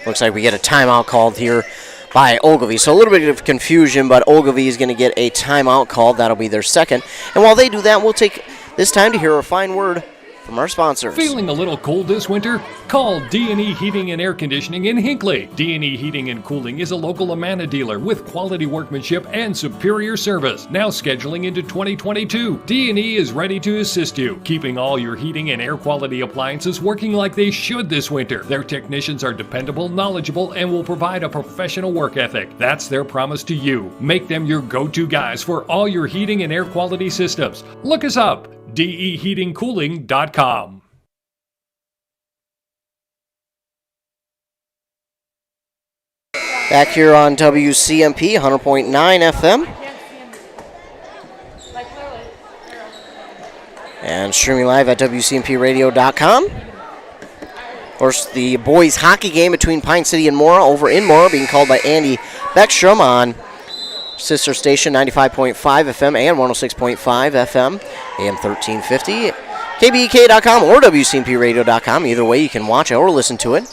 Looks like we get a timeout called here by Ogilvie. So a little bit of confusion, but Ogilvie is going to get a timeout called. That'll be their second. And while they do that, we'll take this time to hear a fine word from our sponsors. Feeling a little cold this winter? Call D&E Heating and Air Conditioning in Hinckley. D&E Heating and Cooling is a local Amana dealer with quality workmanship and superior service. Now scheduling into 2022. D&E is ready to assist you, keeping all your heating and air quality appliances working like they should this winter. Their technicians are dependable, knowledgeable, and will provide a professional work ethic. That's their promise to you. Make them your go-to guys for all your heating and air quality systems. Look us up. DEHeatingCooling.com. Back here on WCMP 100.9 FM. And streaming live at WCMPradio.com. Of course, the boys hockey game between Pine City and Mora over in Mora being called by Andy Beckstrom on sister station 95.5 FM and 106.5 FM, AM 1350, KBEK.com or WCMPradio.com. Either way, you can watch it or listen to it.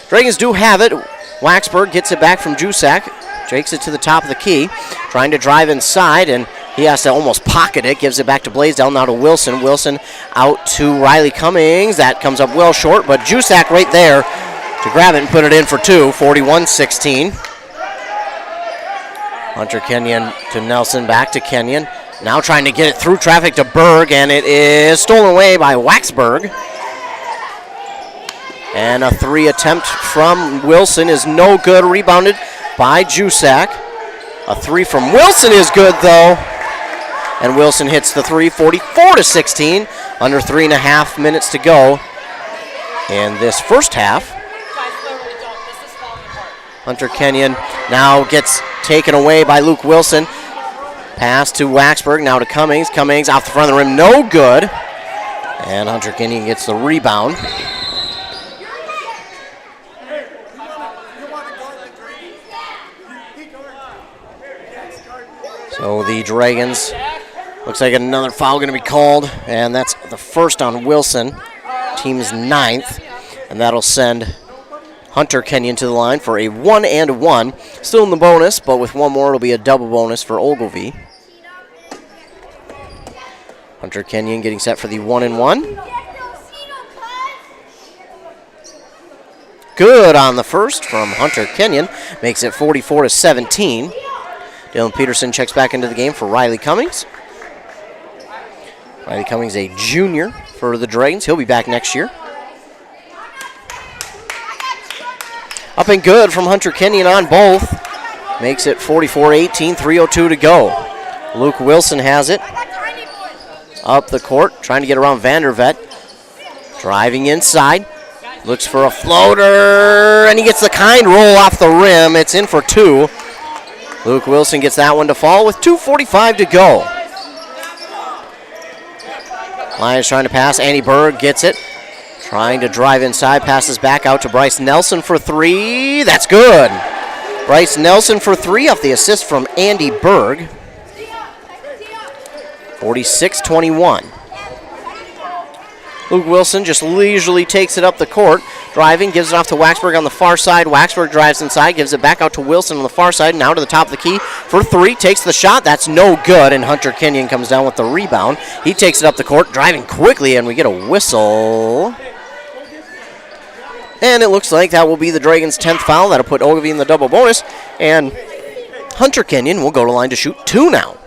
Dragons do have it. Waxberg gets it back from Jusak. Jakes it to the top of the key. Trying to drive inside, and he has to almost pocket it. Gives it back to Blaisdell, now to Wilson. Wilson out to Riley Cummings. That comes up well short, but Jusak right there to grab it and put it in for two, 41-16. Hunter Kenyon to Nelson, back to Kenyon. Now trying to get it through traffic to Berg, and it is stolen away by Waxberg. And a three attempt from Wilson is no good, rebounded by Jusak. A three from Wilson is good, though. And Wilson hits the three, 44-16. Under 3.5 minutes to go in this first half. Hunter Kenyon now gets taken away by Luke Wilson. Pass to Waxberg, now to Cummings. Cummings off the front of the rim, no good. And Hunter Kenyon gets the rebound. So the Dragons, looks like another foul going to be called, and that's the first on Wilson, team's 9th, and that'll send Hunter Kenyon to the line for a 1-and-1. Still in the bonus, but with one more, it'll be a double bonus for Ogilvie. Hunter Kenyon getting set for the 1-and-1. Good on the first from Hunter Kenyon, makes it 44-17. Dylan Peterson checks back into the game for Riley Cummings. Riley Cummings, a junior for the Dragons. He'll be back next year. Up and good from Hunter Kenyon on both. Makes it 44-18, 3:02 to go. Luke Wilson has it. Up the court, trying to get around Vandervet. Driving inside. Looks for a floater, and he gets the kind roll off the rim. It's in for two. Luke Wilson gets that one to fall with 2:45 to go. Lions trying to pass. Andy Berg gets it. Trying to drive inside. Passes back out to Bryce Nelson for three. That's good. Bryce Nelson for three off the assist from Andy Berg. 46-21. Luke Wilson just leisurely takes it up the court. Driving, gives it off to Waxberg on the far side. Waxberg drives inside, gives it back out to Wilson on the far side. Now to the top of the key for three. Takes the shot. That's no good, and Hunter Kenyon comes down with the rebound. He takes it up the court, driving quickly, and we get a whistle. And it looks like that will be the Dragons' 10th foul. That'll put Ogilvie in the double bonus, and Hunter Kenyon will go to line to shoot two now.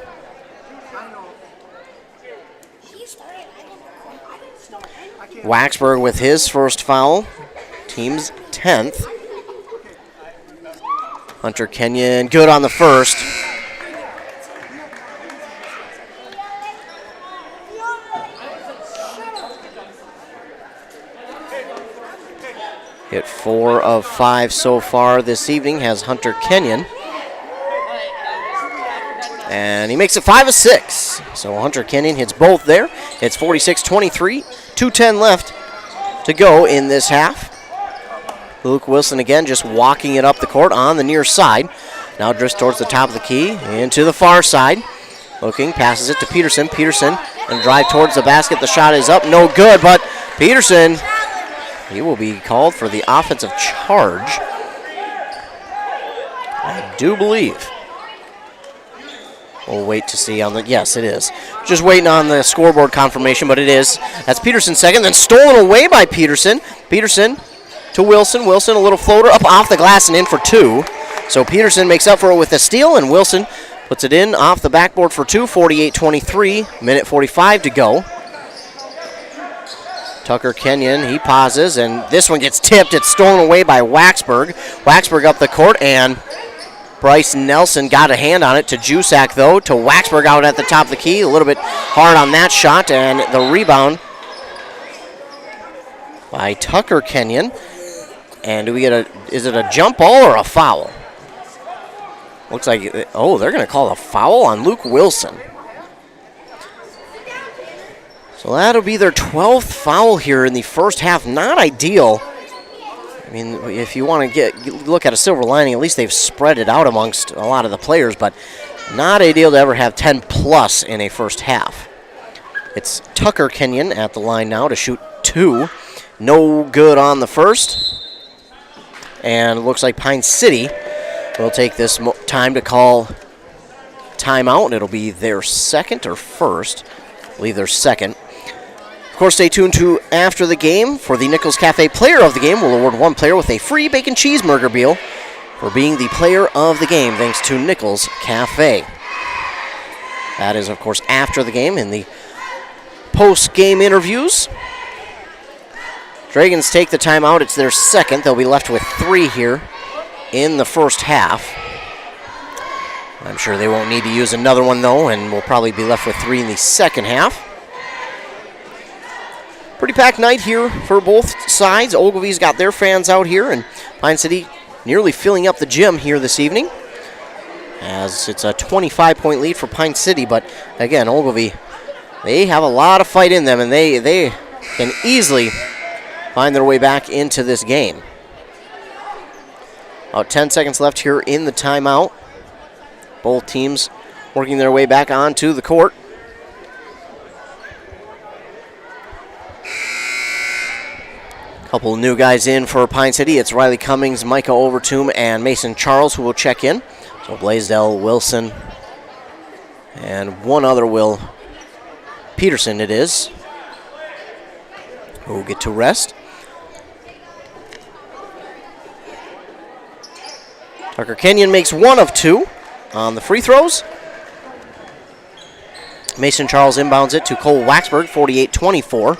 Waxberg with his first foul, team's 10th. Hunter Kenyon good on the first. Hit 4 of 5 so far this evening has Hunter Kenyon. And he makes it 5 of 6. So Hunter Kenyon hits both there. It's 46-23, 2:10 left to go in this half. Luke Wilson again just walking it up the court on the near side. Now drifts towards the top of the key, into the far side. Looking, passes it to Peterson. Peterson and drive towards the basket. The shot is up, no good, but Peterson, he will be called for the offensive charge, I do believe. We'll wait to see on the, yes, it is. Just waiting on the scoreboard confirmation, but it is. That's Peterson's second, then stolen away by Peterson. Peterson to Wilson. Wilson, a little floater up off the glass and in for 2. So Peterson makes up for it with a steal, and Wilson puts it in off the backboard for 2, 48-23, minute 45 to go. Tucker Kenyon, he pauses, and this one gets tipped. It's stolen away by Waxberg. Waxberg up the court, and Bryce Nelson got a hand on it to Jusak, though, to Waxberg out at the top of the key. A little bit hard on that shot, and the rebound by Tucker Kenyon. And do we get is it a jump ball or a foul? Looks like, oh, they're going to call a foul on Luke Wilson. So that'll be their 12th foul here in the first half. Not ideal. I mean, if you want to look at a silver lining, at least they've spread it out amongst a lot of the players, but not ideal to ever have 10 plus in a first half. It's Tucker Kenyon at the line now to shoot 2. No good on the first. And it looks like Pine City will take this time to call timeout, and it'll be their second or first. I believe their second. Of course, stay tuned to after the game for the Nichols Cafe Player of the Game. We'll award one player with a free bacon cheeseburger meal for being the player of the game, thanks to Nichols Cafe. That is, of course, after the game in the post-game interviews. Dragons take the timeout. It's their second. They'll be left with 3 here in the first half. I'm sure they won't need to use another one, though, and we'll probably be left with 3 in the second half. Pretty packed night here for both sides. Ogilvie's got their fans out here, and Pine City nearly filling up the gym here this evening, as it's a 25-point lead for Pine City. But again, Ogilvie, they have a lot of fight in them, and they can easily find their way back into this game. About 10 seconds left here in the timeout. Both teams working their way back onto the court. Couple new guys in for Pine City. It's Riley Cummings, Micah Overtomb, and Mason Charles who will check in. So Blaisdell, Wilson, and one other Will Peterson it is, who will get to rest. Tucker Kenyon makes 1 of 2 on the free throws. Mason Charles inbounds it to Cole Waxberg, 48-24.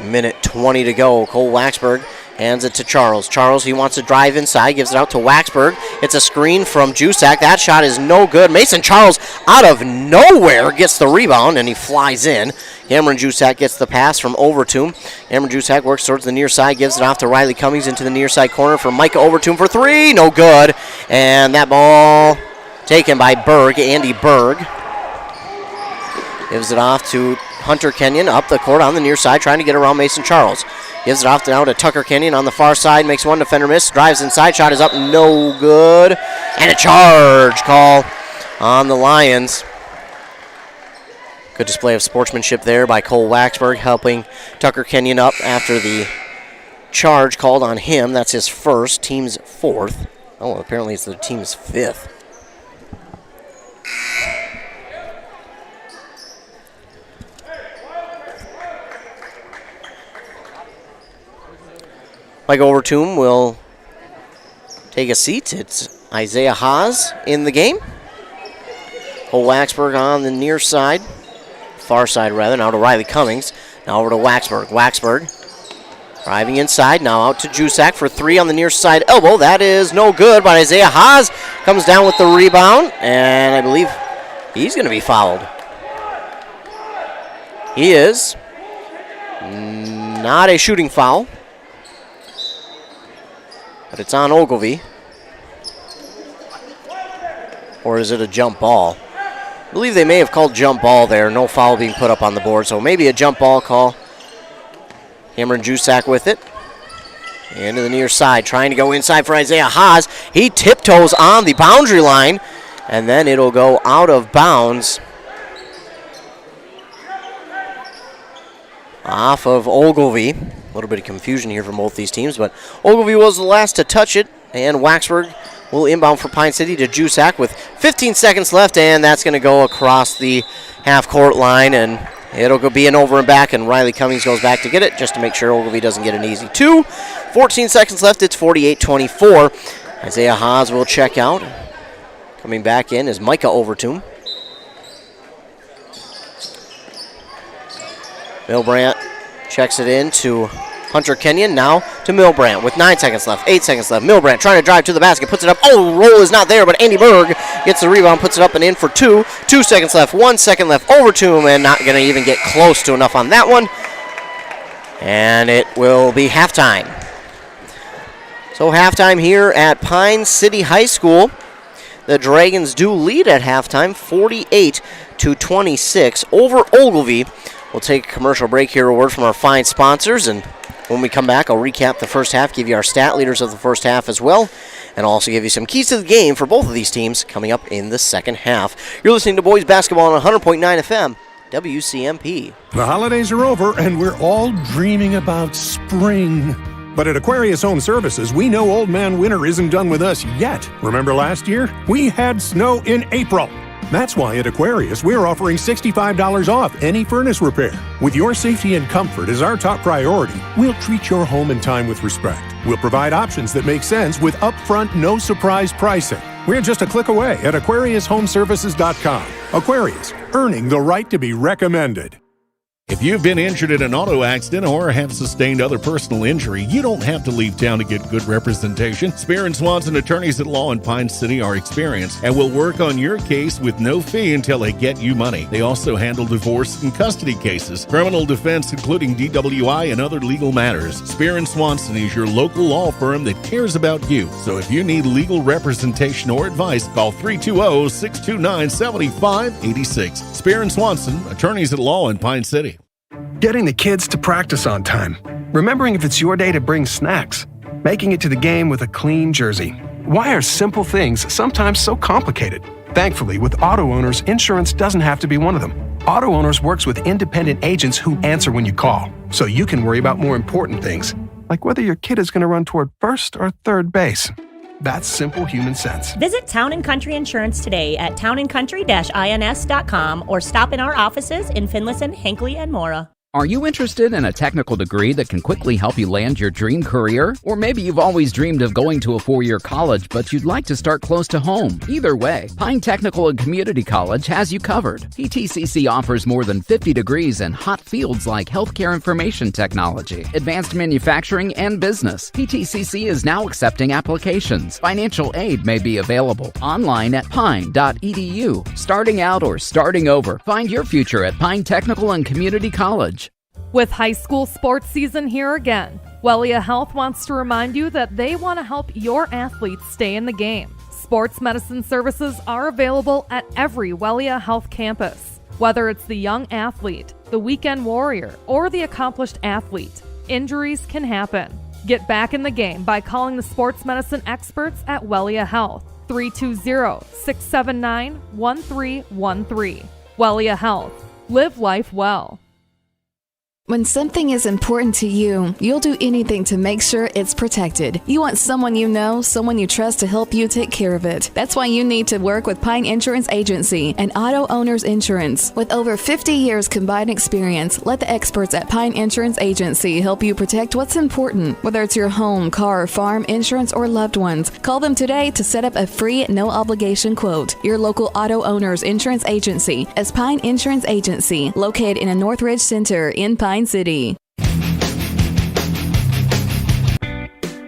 Minute 20 to go. Cole Waxberg hands it to Charles. Charles, he wants to drive inside, gives it out to Waxberg. It's a screen from Jusak. That shot is no good. Mason Charles, out of nowhere, gets the rebound, and he flies in. Cameron Jusak gets the pass from Overtomb. Cameron Jusak works towards the near side, gives it off to Riley Cummings into the near side corner for Micah Overtomb for 3. No good. And that ball taken by Berg, Andy Berg. Gives it off to Hunter Kenyon up the court on the near side, trying to get around Mason Charles. Gives it off now to Tucker Kenyon on the far side, makes one defender miss, drives inside, shot is up, no good. And a charge call on the Lions. Good display of sportsmanship there by Cole Waxberg, helping Tucker Kenyon up after the charge called on him. That's his first, team's 4th. Oh, apparently it's the team's 5th. Mike Overtomb will take a seat. It's Isaiah Haas in the game. Cole Waxberg on the near side, far side rather, now to Riley Cummings. Now over to Waxberg. Waxberg driving inside, now out to Jusak for 3 on the near side elbow. That is no good, but Isaiah Haas comes down with the rebound, and I believe he's going to be fouled. He is. Not a shooting foul. But it's on Ogilvie. Or is it a jump ball? I believe they may have called jump ball there. No foul being put up on the board, so maybe a jump ball call. Cameron Jusak with it. Into the near side, trying to go inside for Isaiah Haas. He tiptoes on the boundary line, and then it'll go out of bounds. Off of Ogilvie. A little bit of confusion here from both these teams, but Ogilvie was the last to touch it, and Waxburg will inbound for Pine City to Jusak with 15 seconds left, and that's going to go across the half-court line, and it'll be an over and back, and Riley Cummings goes back to get it just to make sure Ogilvie doesn't get an easy two. 14 seconds left. It's 48-24. Isaiah Haas will check out. Coming back in is Micah Overtoom. Milbrandt checks it in to Hunter Kenyon. Now to Milbrandt with 9 seconds left, 8 seconds left. Milbrandt trying to drive to the basket, puts it up. Oh, roll is not there, but Andy Berg gets the rebound, puts it up and in for two. 2 seconds left, 1 second left. Over to him, and not going to even get close to enough on that one. And it will be halftime. So halftime here at Pine City High School. The Dragons do lead at halftime, 48-26 over Ogilvie. We'll take a commercial break here, a word from our fine sponsors, and when we come back, I'll recap the first half, give you our stat leaders of the first half as well, and I'll also give you some keys to the game for both of these teams coming up in the second half. You're listening to Boys Basketball on 100.9 FM, WCMP. The holidays are over, and we're all dreaming about spring. But at Aquarius Home Services, we know Old Man Winter isn't done with us yet. Remember last year? We had snow in April. That's why at Aquarius, we're offering $65 off any furnace repair. With your safety and comfort as our top priority, we'll treat your home and time with respect. We'll provide options that make sense with upfront, no-surprise pricing. We're just a click away at AquariusHomeservices.com. Aquarius, earning the right to be recommended. If you've been injured in an auto accident or have sustained other personal injury, you don't have to leave town to get good representation. Spear & Swanson attorneys at law in Pine City are experienced and will work on your case with no fee until they get you money. They also handle divorce and custody cases, criminal defense, including DWI and other legal matters. Spear & Swanson is your local law firm that cares about you. So if you need legal representation or advice, call 320-629-7586. Spear & Swanson, attorneys at law in Pine City. Getting the kids to practice on time. Remembering if it's your day to bring snacks. Making it to the game with a clean jersey. Why are simple things sometimes so complicated? Thankfully, with Auto Owners, insurance doesn't have to be one of them. Auto Owners works with independent agents who answer when you call, so you can worry about more important things, like whether your kid is going to run toward first or third base. That's simple human sense. Visit Town & Country Insurance today at towncountry-ins.com or stop in our offices in Finlayson, Hinckley, and Mora. Are you interested in a technical degree that can quickly help you land your dream career? Or maybe you've always dreamed of going to a four-year college, but you'd like to start close to home. Either way, Pine Technical and Community College has you covered. PTCC offers more than 50 degrees in hot fields like healthcare information technology, advanced manufacturing, and business. PTCC is now accepting applications. Financial aid may be available. Online at pine.edu. Starting out or starting over, find your future at Pine Technical and Community College. With high school sports season here again, Wellia Health wants to remind you that they want to help your athletes stay in the game. Sports medicine services are available at every Wellia Health campus. Whether it's the young athlete, the weekend warrior, or the accomplished athlete, injuries can happen. Get back in the game by calling the sports medicine experts at Wellia Health, 320-679-1313. Wellia Health. Live life well. When something is important to you, you'll do anything to make sure it's protected. You want someone you know, someone you trust to help you take care of it. That's why you need to work with Pine Insurance Agency and Auto Owners Insurance. With over 50 years combined experience, let the experts at Pine Insurance Agency help you protect what's important. Whether it's your home, car, farm, insurance, or loved ones, call them today to set up a free, no-obligation quote. Your local Auto Owners Insurance Agency is Pine Insurance Agency, located in a Northridge Center in Pine City.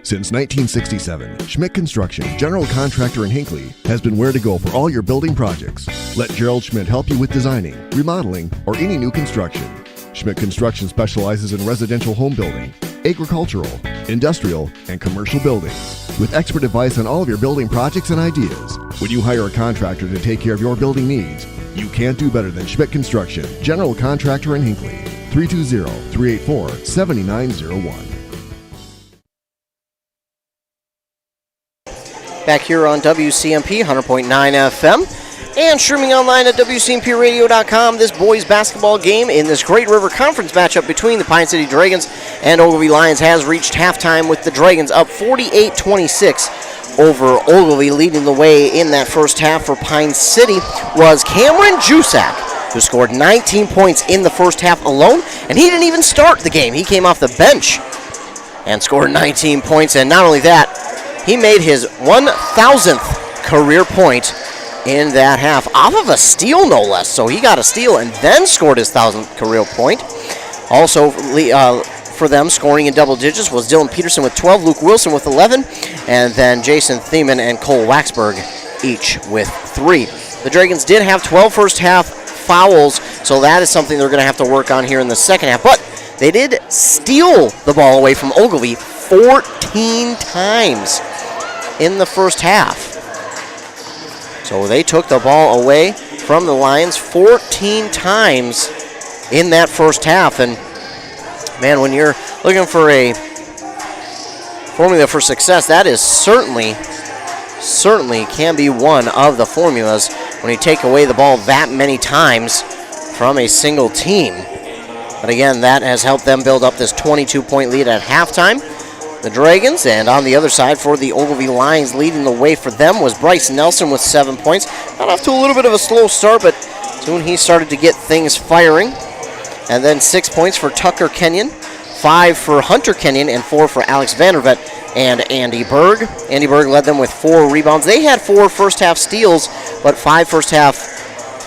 Since 1967, Schmidt Construction, general contractor in Hinckley, has been where to go for all your building projects. Let Gerald Schmidt help you with designing, remodeling, or any new construction. Schmidt Construction specializes in residential home building, agricultural, industrial, and commercial buildings. with expert advice on all of your building projects and ideas. When you hire a contractor to take care of your building needs, you can't do better than Schmidt Construction, general contractor in Hinckley. 320-384-7901. Back here on WCMP 100.9 FM and streaming online at WCMPradio.com. This boys basketball game in this Great River Conference matchup between the Pine City Dragons and Ogilvie Lions has reached halftime with the Dragons up 48-26 over Ogilvie. Leading the way in that first half for Pine City was Cameron Jusak, who scored 19 points in the first half alone, and he didn't even start the game. He came off the bench and scored 19 points, and not only that, he made his 1,000th career point in that half, off of a steal no less. So he got a steal and then scored his 1,000th career point. Also for them, scoring in double digits was Dylan Peterson with 12, Luke Wilson with 11, and then Jason Thiemann and Cole Waxberg each with 3. The Dragons did have 12 first half fouls, so that is something they're going to have to work on here in the second half. But they did steal the ball away from Ogilvie 14 times in the first half. So they took the ball away from the Lions 14 times in that first half. And man, when you're looking for a formula for success, that is certainly can be one of the formulas when you take away the ball that many times from a single team. But again, that has helped them build up this 22-point lead at halftime. The Dragons, and on the other side for the Ogilvie Lions, leading the way for them was Bryce Nelson with 7 points. Got off to a little bit of a slow start, but soon he started to get things firing. And then 6 points for Tucker Kenyon, 5 for Hunter Kenyon, and 4 for Alex Vandervet and Andy Berg. Andy Berg led them with 4 rebounds. They had 4 first-half steals, but 5 first-half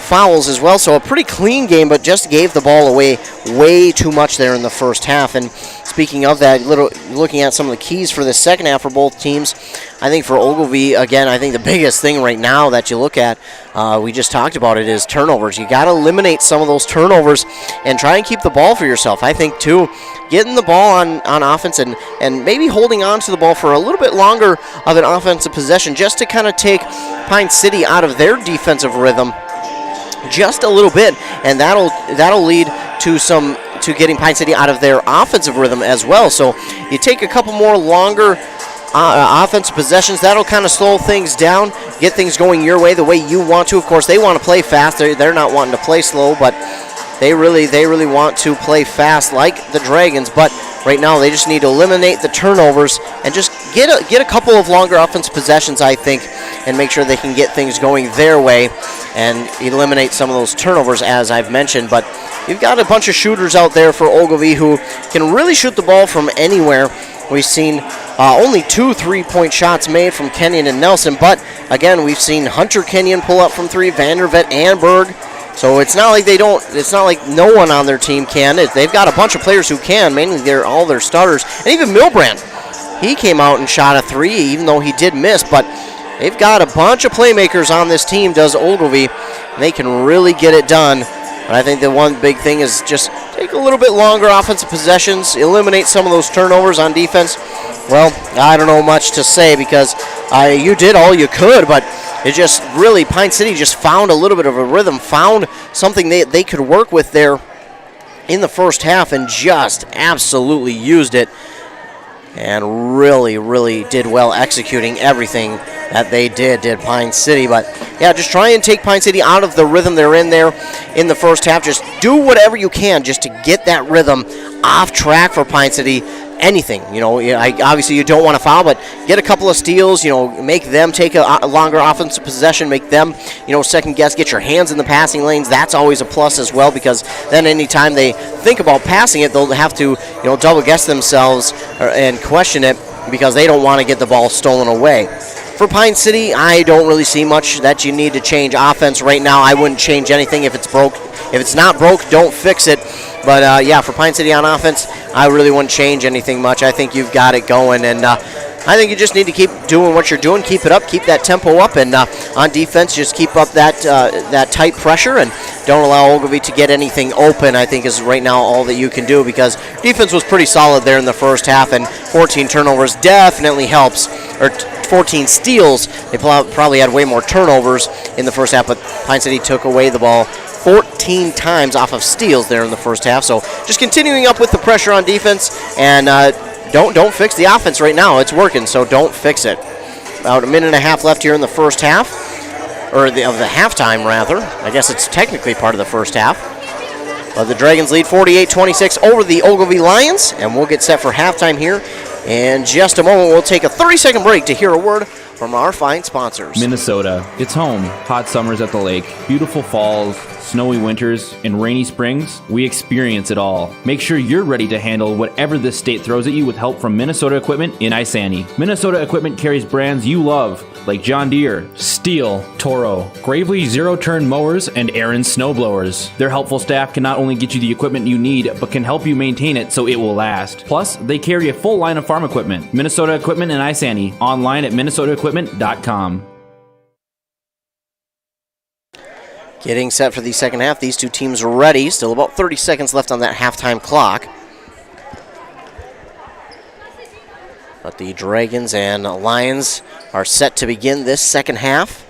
fouls as well. So a pretty clean game, but just gave the ball away way too much there in the first half. And speaking of that, looking at some of the keys for the second half for both teams, I think for Ogilvie, again, I think the biggest thing right now that you look at, we just talked about it, is turnovers. You got to eliminate some of those turnovers and try and keep the ball for yourself. I think, too, getting the ball on offense and maybe holding on to the ball for a little bit longer of an offensive possession just to kind of take Pine City out of their defensive rhythm just a little bit, and that'll lead to getting Pine City out of their offensive rhythm as well. So you take a couple more longer offensive possessions, that'll kind of slow things down, get things going your way, the way you want to. Of course, they want to play fast. They're not wanting to play slow, but they really want to play fast like the Dragons. But right now, they just need to eliminate the turnovers and just get a couple of longer offensive possessions, I think, and make sure they can get things going their way and eliminate some of those turnovers, as I've mentioned. But you've got a bunch of shooters out there for Ogilvie who can really shoot the ball from anywhere. We've seen only 2 3-point shots made from Kenyon and Nelson, but again, we've seen Hunter Kenyon pull up from 3, Vandervet and Berg. So it's not like it's not like no one on their team can. They've got a bunch of players who can, mainly all their starters. And even Milbrand, he came out and shot a 3, even though he did miss. But they've got a bunch of playmakers on this team, does Ogilvie, and they can really get it done. But I think the one big thing is just take a little bit longer offensive possessions, eliminate some of those turnovers on defense. Well, I don't know much to say because you did all you could, but it just really, Pine City just found a little bit of a rhythm, found something they could work with there in the first half and just absolutely used it and really did well executing everything that they did Pine City. But yeah, just try and take Pine City out of the rhythm they're in there in the first half. Just do whatever you can just to get that rhythm off track for Pine City. Anything, obviously you don't want to foul, but get a couple of steals, make them take a longer offensive possession, make them, second guess, get your hands in the passing lanes. That's always a plus as well, because then anytime they think about passing it, they'll have to, double guess themselves and question it because they don't want to get the ball stolen away. For Pine City, I don't really see much that you need to change offense right now. I wouldn't change anything if it's broke. If it's not broke, don't fix it. But, for Pine City on offense, I really wouldn't change anything much. I think you've got it going, and I think you just need to keep doing what you're doing, keep it up, keep that tempo up, and on defense, just keep up that tight pressure and don't allow Ogilvie to get anything open, I think is right now all that you can do, because defense was pretty solid there in the first half, and 14 turnovers definitely helps or 14 steals. They probably had way more turnovers in the first half, but Pine City took away the ball 14 times off of steals there in the first half. So just continuing up with the pressure on defense, and don't fix the offense right now. It's working, so don't fix it. About a minute and a half left here in the first half, or of the halftime rather. I guess it's technically part of the first half. But the Dragons lead 48-26 over the Ogilvie Lions, and we'll get set for halftime here in just a moment. We'll take a 30-second break to hear a word from our fine sponsors. Minnesota, it's home. Hot summers at the lake, beautiful falls, snowy winters, and rainy springs. We experience it all. Make sure you're ready to handle whatever this state throws at you with help from Minnesota Equipment in Isani. Minnesota Equipment carries brands you love, like John Deere, Steel, Toro, Gravely zero-turn mowers, and Aaron's snowblowers. Their helpful staff can not only get you the equipment you need, but can help you maintain it so it will last. Plus, they carry a full line of farm equipment. Minnesota Equipment in Isani. Online at minnesotaequipment.com. Getting set for the second half. These two teams are ready. Still about 30 seconds left on that halftime clock. But the Dragons and Lions are set to begin this second half.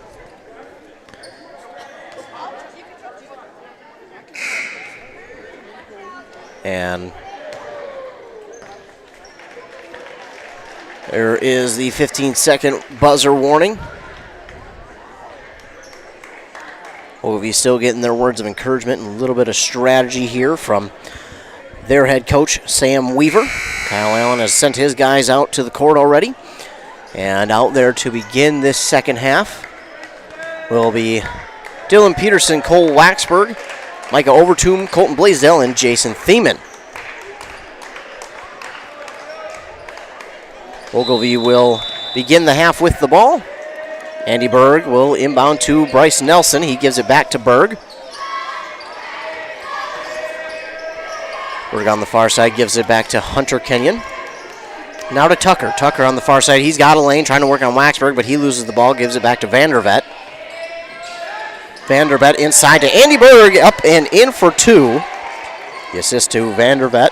And there is the 15-second buzzer warning. Ogilvie still getting their words of encouragement and a little bit of strategy here from their head coach, Sam Weaver. Kyle Allen has sent his guys out to the court already. And out there to begin this second half will be Dylan Peterson, Cole Waxberg, Micah Overtoom, Colton Blaisdell, and Jason Thiemann. Ogilvie will begin the half with the ball. Andy Berg will inbound to Bryce Nelson. He gives it back to Berg. Berg on the far side gives it back to Hunter Kenyon. Now to Tucker. Tucker on the far side. He's got a lane trying to work on Waxberg, but he loses the ball, gives it back to Vandervet. Vandervet inside to Andy Berg, up and in for two. The assist to Vandervet.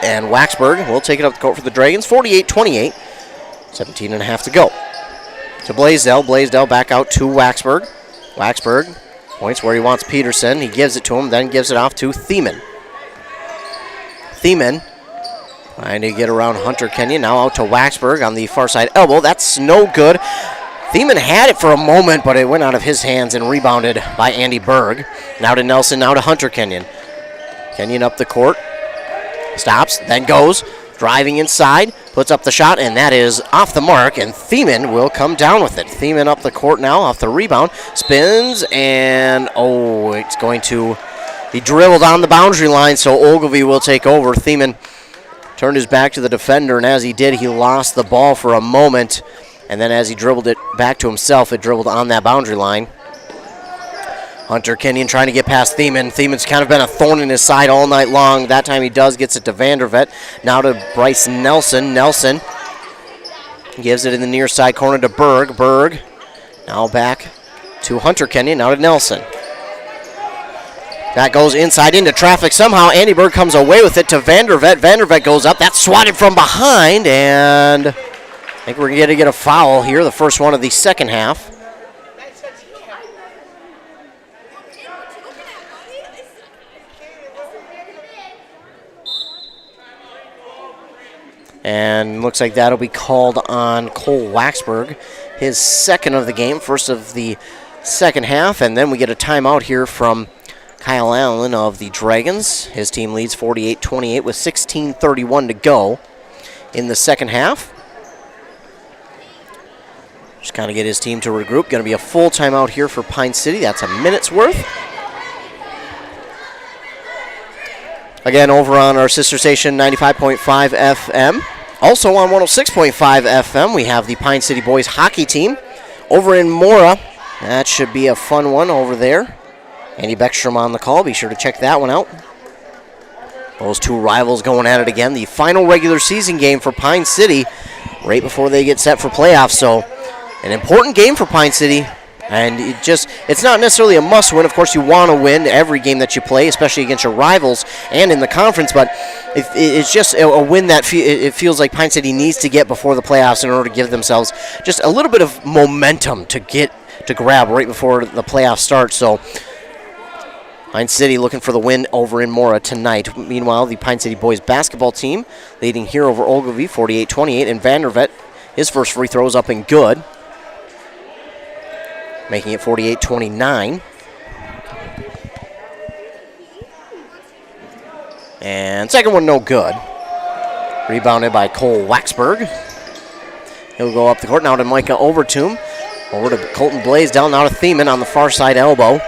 And Waxberg will take it up the court for the Dragons. 48-28. 17 and a half to go. To Blaisdell. Blaisdell back out to Waxberg. Waxberg points where he wants Peterson. He gives it to him, then gives it off to Thiemann. Thiemann trying to get around Hunter Kenyon. Now out to Waxberg on the far side elbow. That's no good. Thiemann had it for a moment, but it went out of his hands and rebounded by Andy Berg. Now to Nelson, now to Hunter Kenyon. Kenyon up the court. Stops, then goes. Driving inside, puts up the shot, and that is off the mark, and Thiemann will come down with it. Thiemann up the court now off the rebound. Spins, and it's going to be dribbled on the boundary line, so Ogilvie will take over. Thiemann turned his back to the defender, and as he did, he lost the ball for a moment. And then as he dribbled it back to himself, it dribbled on that boundary line. Hunter Kenyon trying to get past Thiemann. Thiemann's kind of been a thorn in his side all night long. That time he does, gets it to Vandervet. Now to Bryce Nelson. Nelson gives it in the near side corner to Berg. Berg now back to Hunter Kenyon. Now to Nelson. That goes inside into traffic. Somehow Andy Berg comes away with it to Vandervet. Vandervet goes up. That's swatted from behind, and I think we're going to get a foul here, the first one of the second half. And looks like that'll be called on Cole Waxberg, his second of the game, first of the second half. And then we get a timeout here from Kyle Allen of the Dragons. His team leads 48-28 with 16:31 to go in the second half. Just kind of get his team to regroup. Going to be a full timeout here for Pine City. That's a minute's worth. Again, over on our sister station, 95.5 FM. Also on 106.5 FM, we have the Pine City boys hockey team over in Mora. That should be a fun one over there. Andy Beckstrom on the call. Be sure to check that one out. Those two rivals going at it again. The final regular season game for Pine City right before they get set for playoffs. So an important game for Pine City And it's not necessarily a must-win. Of course, you want to win every game that you play, especially against your rivals and in the conference, but it's just a win that it feels like Pine City needs to get before the playoffs in order to give themselves just a little bit of momentum to grab right before the playoffs start. So Pine City looking for the win over in Mora tonight. Meanwhile, the Pine City boys basketball team leading here over Ogilvie 48-28, and Vandervet, his first free throw is up and good, making it 48-29. And second one no good. Rebounded by Cole Waxberg. He'll go up the court now to Micah Overtomb. Over to Colton Blaisdell, now to Thiemann on the far side elbow.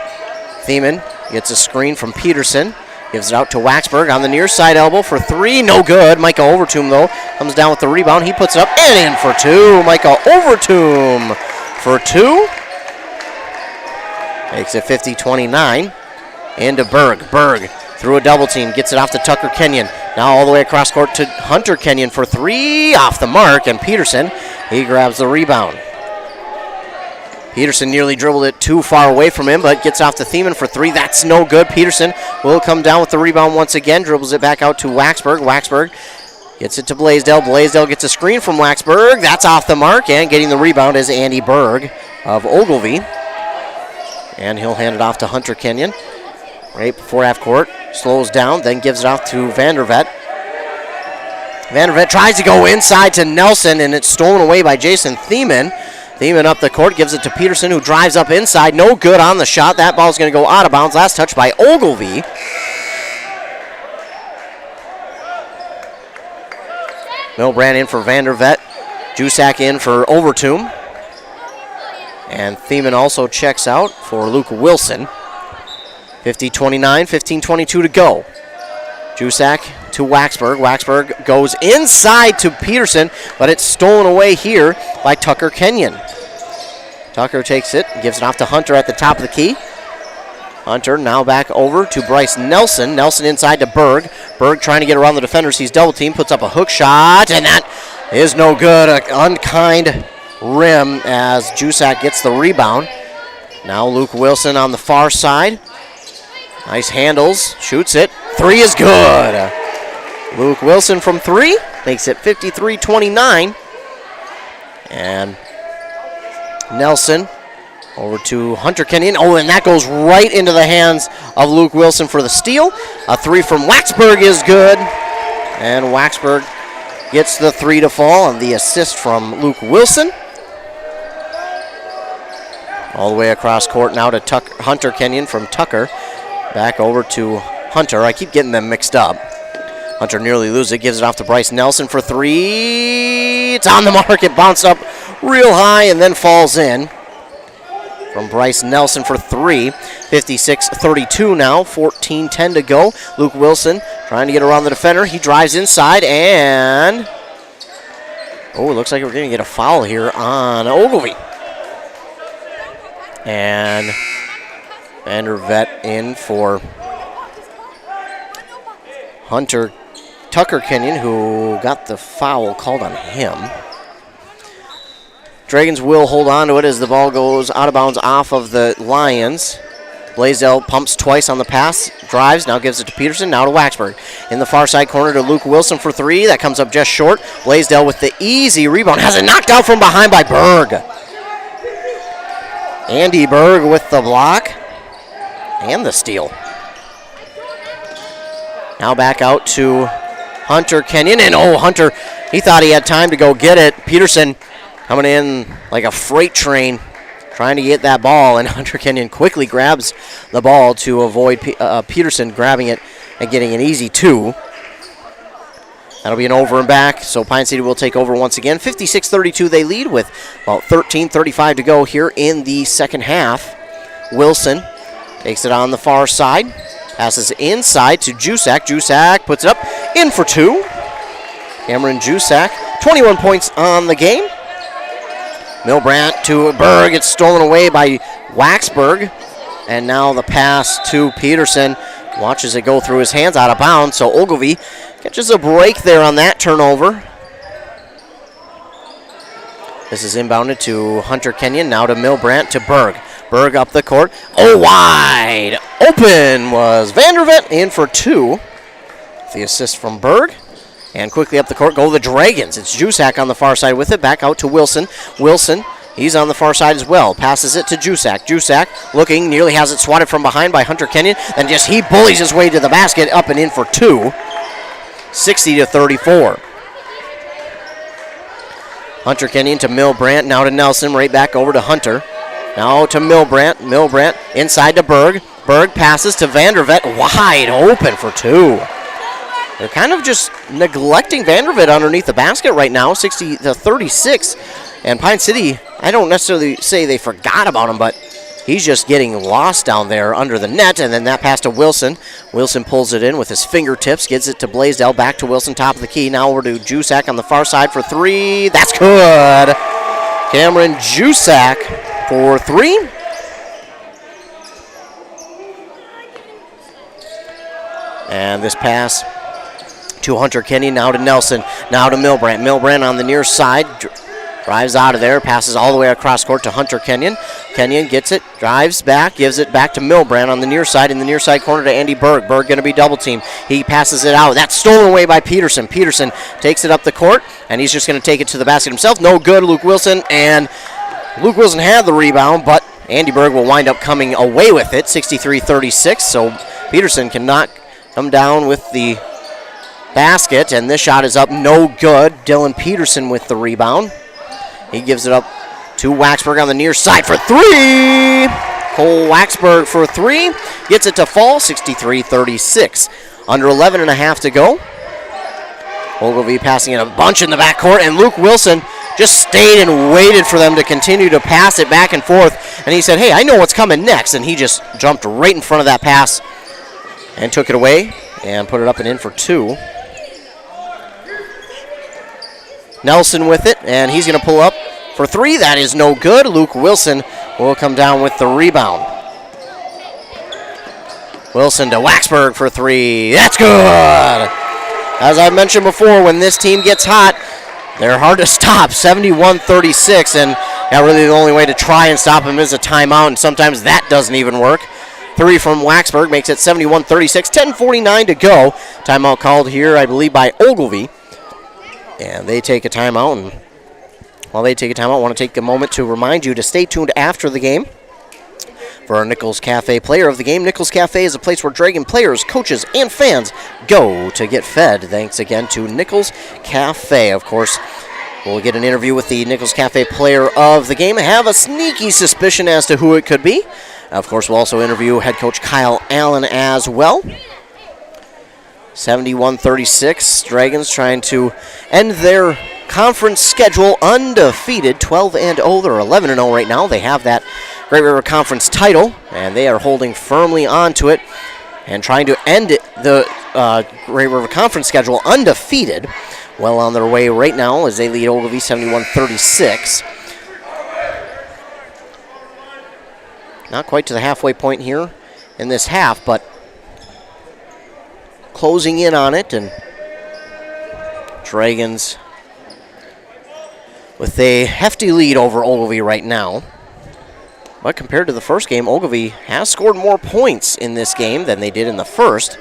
Thiemann gets a screen from Peterson. Gives it out to Waxberg on the near side elbow for three. No good. Micah Overtomb, though, comes down with the rebound. He puts it up and in for two. Micah Overtomb for two. Makes it 50-29. Into Berg. Berg through a double team. Gets it off to Tucker Kenyon. Now all the way across court to Hunter Kenyon for three. Off the mark. And Peterson, he grabs the rebound. Peterson nearly dribbled it too far away from him, but gets off to Thiemann for three. That's no good. Peterson will come down with the rebound once again. Dribbles it back out to Waxberg. Waxberg gets it to Blaisdell. Blaisdell gets a screen from Waxberg. That's off the mark, and getting the rebound is Andy Berg of Ogilvie. And he'll hand it off to Hunter Kenyon. Right before half court. Slows down, then gives it off to Vandervet. Vandervet tries to go inside to Nelson, and it's stolen away by Jason Thiemann. Thiemann up the court, gives it to Peterson, who drives up inside. No good on the shot. That ball's going to go out of bounds. Last touch by Ogilvie. Milbrand in for Vandervet. Jusak in for Overtomb. And Thiemann also checks out for Luke Wilson. 50-29, 15-22 to go. Jusak to Waxberg. Waxberg goes inside to Peterson, but it's stolen away here by Tucker Kenyon. Tucker takes it, gives it off to Hunter at the top of the key. Hunter now back over to Bryce Nelson. Nelson inside to Berg. Berg trying to get around the defenders. He's double teamed, puts up a hook shot, and that is no good. An unkind rim as Jusak gets the rebound. Now Luke Wilson on the far side. Nice handles, shoots it. Three is good. Luke Wilson from three makes it 53-29. And Nelson over to Hunter Kenyon. Oh, and that goes right into the hands of Luke Wilson for the steal. A three from Waxberg is good. And Waxberg gets the three to fall on the assist from Luke Wilson. All the way across court now to Hunter Kenyon from Tucker. Back over to Hunter. I keep getting them mixed up. Hunter nearly loses it. Gives it off to Bryce Nelson for three. It's on the mark. It bounced up real high and then falls in. From Bryce Nelson for three. 56-32 now. 14-10 to go. Luke Wilson trying to get around the defender. He drives inside and... oh, it looks like we're going to get a foul here on Ogilvie. And Vandervet in for Tucker Kenyon, who got the foul called on him. Dragons will hold on to it as the ball goes out of bounds off of the Lions. Blaisdell pumps twice on the pass, drives, now gives it to Peterson, now to Waxberg. In the far side corner to Luke Wilson for three. That comes up just short. Blaisdell with the easy rebound. Has it knocked out from behind by Berg. Andy Berg with the block and the steal. Now back out to Hunter Kenyon. And Hunter, he thought he had time to go get it. Peterson coming in like a freight train trying to get that ball. And Hunter Kenyon quickly grabs the ball to avoid Peterson grabbing it and getting an easy two. That'll be an over and back, so Pine City will take over once again. 56-32 they lead with about 13:35 to go here in the second half. Wilson takes it on the far side. Passes inside to Jusak. Jusak puts it up, in for two. Cameron Jusak, 21 points on the game. Milbrandt to Berg. It's stolen away by Waxberg. And now the pass to Peterson. Watches it go through his hands out of bounds, so Ogilvie catches a break there on that turnover. This is inbounded to Hunter Kenyon, now to Milbrandt to Berg. Berg up the court. Oh, wide open was Vandervet, in for 2. The assist from Berg. And quickly up the court go the Dragons. It's Jusak on the far side with it. Back out to Wilson. Wilson, he's on the far side as well. Passes it to Jusak. Jusak looking, nearly has it swatted from behind by Hunter Kenyon. Then just he bullies his way to the basket, up and in for 2. 60-34. Hunter Kenyon to Milbrandt. Now to Nelson. Right back over to Hunter. Now to Milbrandt. Milbrandt inside to Berg. Berg passes to Vandervet. Wide open for 2. They're kind of just neglecting Vandervet underneath the basket right now, 60-36. And Pine City, I don't necessarily say they forgot about him, but he's just getting lost down there under the net. And then that pass to Wilson. Wilson pulls it in with his fingertips, gets it to Blaisdell, back to Wilson, top of the key. Now over to Jusak on the far side for 3. That's good. Cameron Jusak for 3. And this pass to Hunter Kenyon, now to Nelson, now to Milbrandt. Milbrandt on the near side, drives out of there, passes all the way across court to Hunter Kenyon. Kenyon gets it, drives back, gives it back to Milbrandt on the near side, in the near side corner to Andy Berg. Berg going to be double teamed. He passes it out. That's stolen away by Peterson. Peterson takes it up the court, and he's just going to take it to the basket himself. No good, Luke Wilson, and Luke Wilson had the rebound, but Andy Berg will wind up coming away with it, 63-36, so Peterson cannot come down with the basket, and this shot is up, no good. Dylan Peterson with the rebound. He gives it up to Waxberg on the near side for 3. Cole Waxberg for 3. Gets it to fall, 63-36. Under 11 and a half to go. Ogilvie passing it a bunch in the backcourt, and Luke Wilson just stayed and waited for them to continue to pass it back and forth. And he said, hey, I know what's coming next. And he just jumped right in front of that pass and took it away and put it up and in for 2. Nelson with it, and he's going to pull up for 3. That is no good. Luke Wilson will come down with the rebound. Wilson to Waxberg for 3. That's good. As I mentioned before, when this team gets hot, they're hard to stop. 71-36, and really the only way to try and stop them is a timeout, and sometimes that doesn't even work. 3 from Waxberg makes it 71-36. 10:49 to go. Timeout called here, I believe, by Ogilvie. And they take a timeout, and while they take a timeout, I want to take a moment to remind you to stay tuned after the game for our Nichols Cafe Player of the Game. Nichols Cafe is a place where Dragon players, coaches, and fans go to get fed. Thanks again to Nichols Cafe. Of course, we'll get an interview with the Nichols Cafe Player of the Game. I have a sneaky suspicion as to who it could be. Of course, we'll also interview head coach Kyle Allen as well. 71-36, Dragons trying to end their conference schedule undefeated, 12-0. They're 11-0 right now. They have that Great River Conference title, and they are holding firmly onto it and trying to end it, the Great River Conference schedule undefeated. Well on their way right now as they lead Ogilvie 71-36. Not quite to the halfway point here in this half, but closing in on it, and Dragons with a hefty lead over Ogilvie right now. But compared to the first game, Ogilvie has scored more points in this game than they did in the first.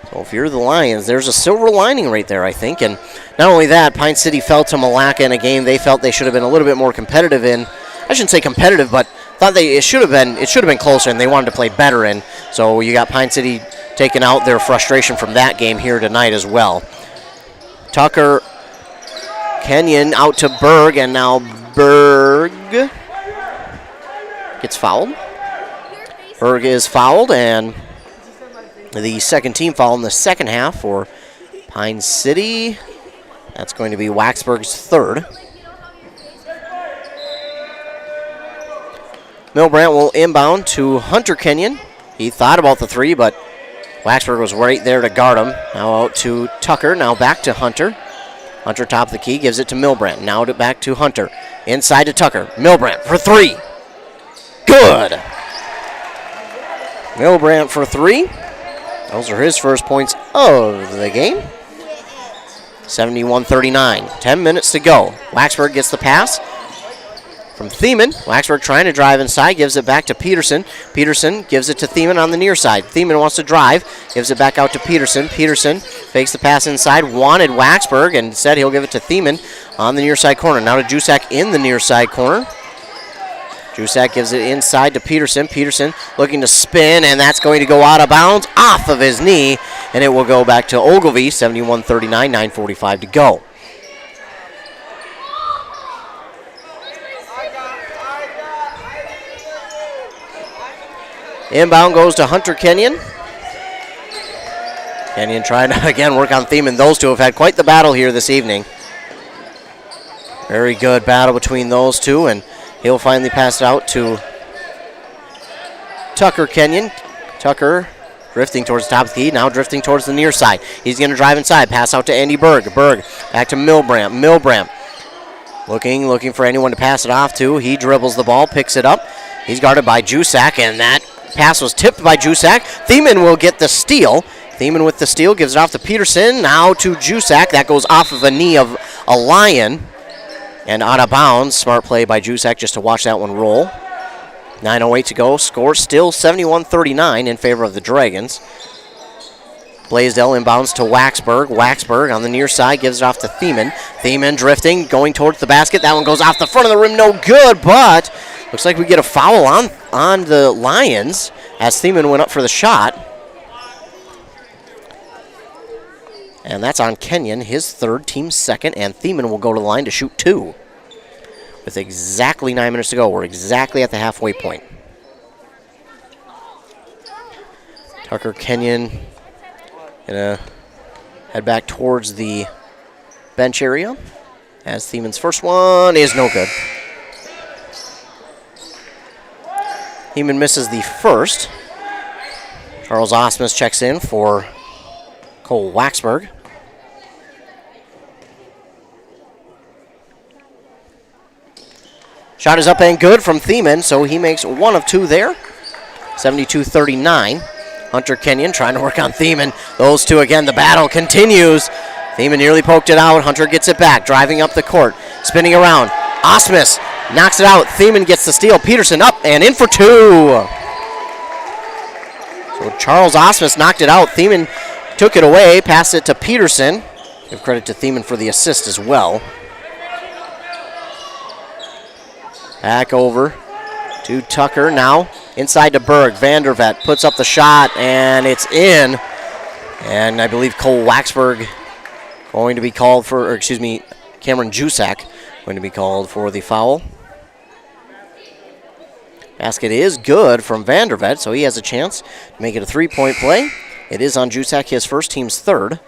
So if you're the Lions, there's a silver lining right there, I think. And not only that, Pine City fell to Malacca in a game they felt they should have been a little bit more competitive in. I shouldn't say competitive, but thought it should have been closer, and they wanted to play better in. So you got Pine City taking out their frustration from that game here tonight as well. Tucker Kenyon out to Berg, and now Berg gets fouled. Berg is fouled, and the second team foul in the second half for Pine City. That's going to be Waxberg's third. Milbrandt will inbound to Hunter Kenyon. He thought about the 3, but Waxberg was right there to guard him. Now out to Tucker, now back to Hunter. Hunter top of the key, gives it to Milbrandt. Now back to Hunter. Inside to Tucker. Milbrandt for 3. Good. Milbrandt for 3. Those are his first points of the game. 71-39. 10 minutes to go. Waxberg gets the pass. from Thiemann. Waxberg trying to drive inside, gives it back to Peterson. Peterson gives it to Thiemann on the near side. Thiemann wants to drive, gives it back out to Peterson. Peterson fakes the pass inside, wanted Waxberg, and instead he'll give it to Thiemann on the near side corner. Now to Jusak in the near side corner. Jusak gives it inside to Peterson. Peterson looking to spin, and that's going to go out of bounds off of his knee, and it will go back to Ogilvie, 71-39, 9:45 to go. Inbound goes to Hunter Kenyon. Kenyon trying to, again, work on Thiemann. Those two have had quite the battle here this evening. Very good battle between those two, and he'll finally pass it out to Tucker Kenyon. Tucker drifting towards the top of the key, now drifting towards the near side. He's going to drive inside, pass out to Andy Berg. Berg back to Milbrandt. Milbrandt looking for anyone to pass it off to. He dribbles the ball, picks it up. He's guarded by Jusak, and that pass was tipped by Jusak. Thiemann will get the steal. Thiemann with the steal, gives it off to Peterson. Now to Jusak. That goes off of a knee of a Lion and out of bounds. Smart play by Jusak just to watch that one roll. 9:08 to go. Score still 71-39 in favor of the Dragons. Blaisdell inbounds to Waxberg. Waxberg on the near side gives it off to Thiemann. Thiemann drifting, going towards the basket. That one goes off the front of the rim. No good, but looks like we get a foul on the Lions as Thiemann went up for the shot. And that's on Kenyon, his third, team second, and Thiemann will go to the line to shoot two. With exactly 9 minutes to go, we're exactly at the halfway point. Tucker Kenyon gonna head back towards the bench area as Thiemann's first one is no good. Thiemann misses the first. Charles Osmus checks in for Cole Waxberg. Shot is up and good from Thiemann, so he makes one of two there. 72-39. Hunter Kenyon trying to work on Thiemann. Those two again, the battle continues. Thiemann nearly poked it out. Hunter gets it back, driving up the court, spinning around. Osmus knocks it out. Thiemann gets the steal. Peterson up and in for two. So Charles Osmus knocked it out. Thiemann took it away, passed it to Peterson. Give credit to Thiemann for the assist as well. Back over to Tucker now. Inside to Berg. Vandervet puts up the shot, and it's in. And I believe Cole Waxberg going to be called for, or excuse me, Cameron Jusak going to be called for the foul. Basket is good from Vandervet, so he has a chance to make it a three-point play. It is on Jusak, his first, team's third.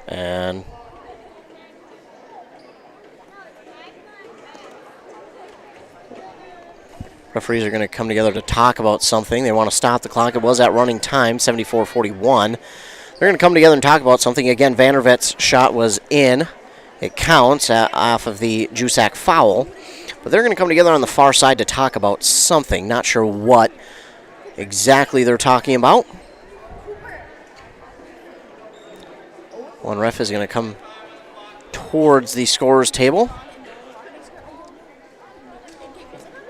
And referees are going to come together to talk about something. They want to stop the clock. It was at running time, 74-41. They're going to come together and talk about something. Again, Vandervet's shot was in. It counts off of the Jusak foul. But they're going to come together on the far side to talk about something. Not sure what exactly they're talking about. One ref is going to come towards the scorer's table.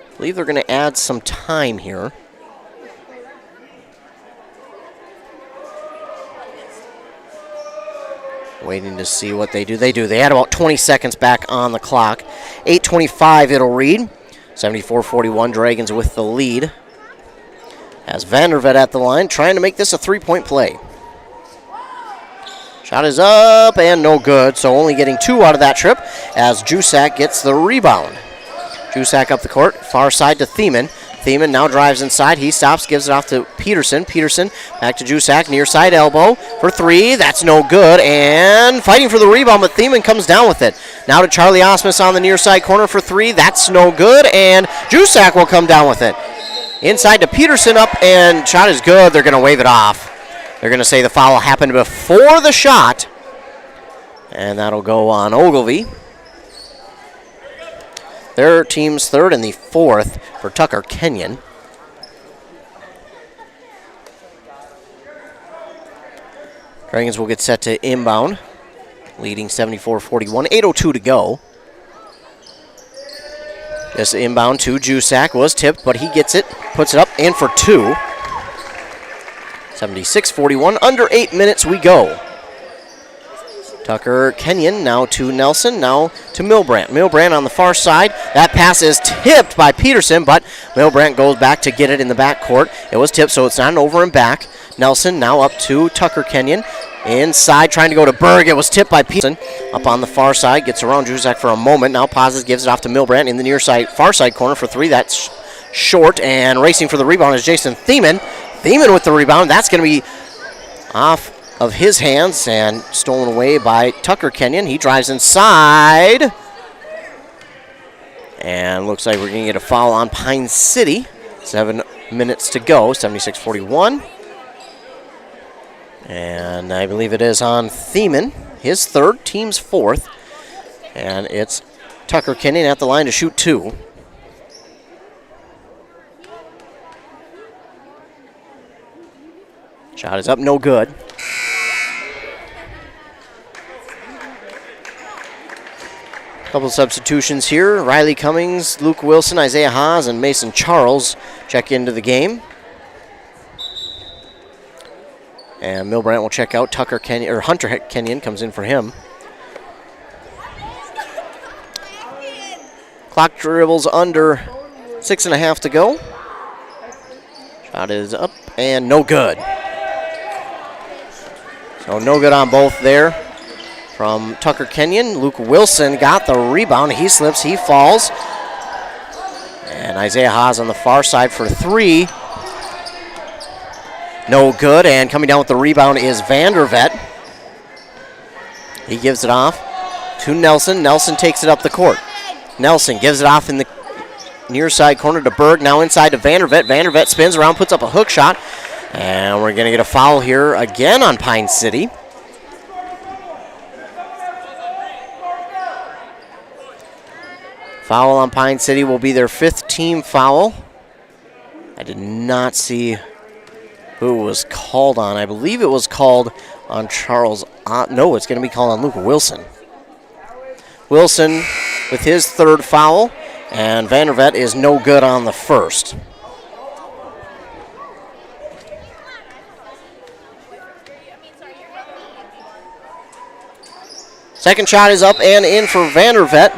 I believe they're going to add some time here. Waiting to see what they do. They had about 20 seconds back on the clock. 8:25 it'll read. 74-41, Dragons with the lead. As Vandervet at the line, trying to make this a three-point play. Shot is up and no good, so only getting two out of that trip as Jusak gets the rebound. Jusak up the court, far side to Thiemann. Thiemann now drives inside. He stops, gives it off to Peterson. Peterson back to Jusak, near side elbow for three. That's no good. And fighting for the rebound, but Thiemann comes down with it. Now to Charlie Osmus on the near side corner for three. That's no good. And Jusak will come down with it. Inside to Peterson up, and shot is good. They're going to wave it off. They're going to say the foul happened before the shot. And that'll go on Ogilvie. Their team's third and the fourth for Tucker Kenyon. Dragons will get set to inbound. leading 74-41. 8:02 to go. This inbound to Jusak was tipped, but he gets it, puts it up, and for two. 76-41. Under 8 minutes we go. Tucker Kenyon now to Nelson, now to Milbrandt. Milbrandt on the far side. That pass is tipped by Peterson, but Milbrandt goes back to get it in the backcourt. It was tipped, so it's not an over and back. Nelson now up to Tucker Kenyon. Inside, trying to go to Berg. It was tipped by Peterson. Up on the far side, gets around Juzak for a moment. Now pauses, gives it off to Milbrandt in the near side, far side corner for three. That's short, and racing for the rebound is Jason Thiemann. Thiemann with the rebound. That's going to be off of his hands and stolen away by Tucker Kenyon. He drives inside. And looks like we're going to get a foul on Pine City. 7 minutes to go, 76-41. And I believe it is on Thiemann, his third, team's fourth. And it's Tucker Kenyon at the line to shoot two. Shot is up, no good. Couple of substitutions here. Riley Cummings, Luke Wilson, Isaiah Haas, and Mason Charles check into the game. And Milbrandt will check out. Tucker Kenyon, or Hunter Kenyon comes in for him. Clock dribbles under 6.5 to go. Shot is up and no good. So no good on both there from Tucker Kenyon. Luke Wilson got the rebound. He slips, he falls. And Isaiah Haas on the far side for three. No good, and coming down with the rebound is Vandervet. He gives it off to Nelson. Nelson takes it up the court. Nelson gives it off in the near side corner to Berg. Now inside to Vandervet. Vandervet spins around, puts up a hook shot. And we're going to get a foul here again on Pine City. Foul on Pine City will be their fifth team foul. I did not see who it was called on. I believe it was called on Charles. No, it's going to be called on Luke Wilson. Wilson with his third foul, and Vandervet is no good on the first. Second shot is up and in for Vandervet.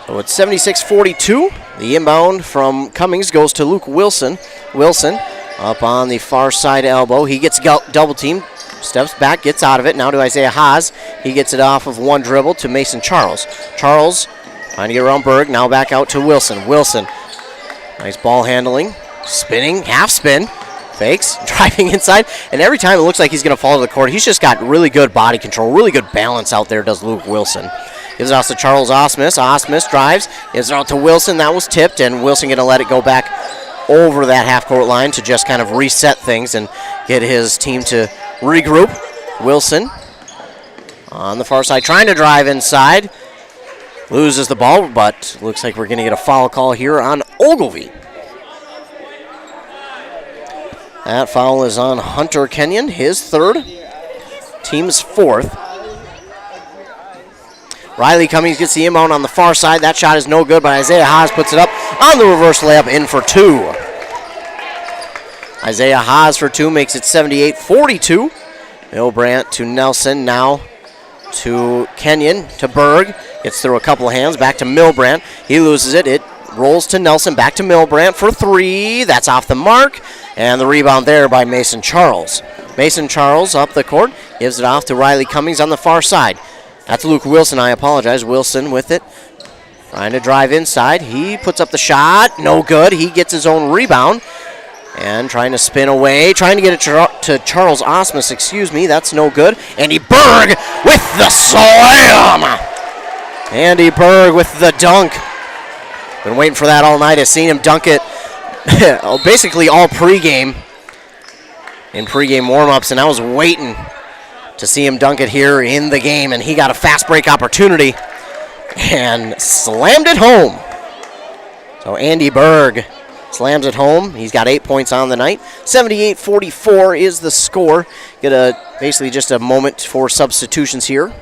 So it's 76-42. The inbound from Cummings goes to Luke Wilson. Wilson up on the far side elbow. He gets double teamed, steps back, gets out of it. Now to Isaiah Haas. He gets it off of one dribble to Mason Charles. Charles trying to get around Berg. Now back out to Wilson. Wilson, nice ball handling. Spinning, half spin, fakes, driving inside, and every time it looks like he's going to fall to the court, he's just got really good body control, really good balance out there, does Luke Wilson. Gives it off to Charles Osmus. Osmus drives, gives it out to Wilson. That was tipped, and Wilson going to let it go back over that half-court line to just kind of reset things and get his team to regroup. Wilson on the far side trying to drive inside. Loses the ball, but looks like we're going to get a foul call here on Ogilvie. That foul is on Hunter Kenyon, his third, team's fourth. Riley Cummings gets the inbound on the far side. That shot is no good, but Isaiah Haas puts it up on the reverse layup, in for two. Isaiah Haas for two makes it 78-42. Milbrandt to Nelson, now to Kenyon, to Berg. Gets through a couple of hands, back to Milbrandt. He loses it. It rolls to Nelson, back to Milbrandt for three. That's off the mark. And the rebound there by Mason Charles. Mason Charles up the court, gives it off to Riley Cummings on the far side. That's Luke Wilson, I apologize. Wilson with it, trying to drive inside. He puts up the shot, no good. He gets his own rebound and trying to spin away, trying to get it to Charles Osmus, that's no good. Andy Berg with the slam! Andy Berg with the dunk. Been waiting for that all night. I've seen him dunk it basically all pregame, in pregame warm-ups, and I was waiting to see him dunk it here in the game, and he got a fast break opportunity and slammed it home. So Andy Berg slams it home. He's got 8 points on the night. 78-44 is the score. Get basically just a moment for substitutions here.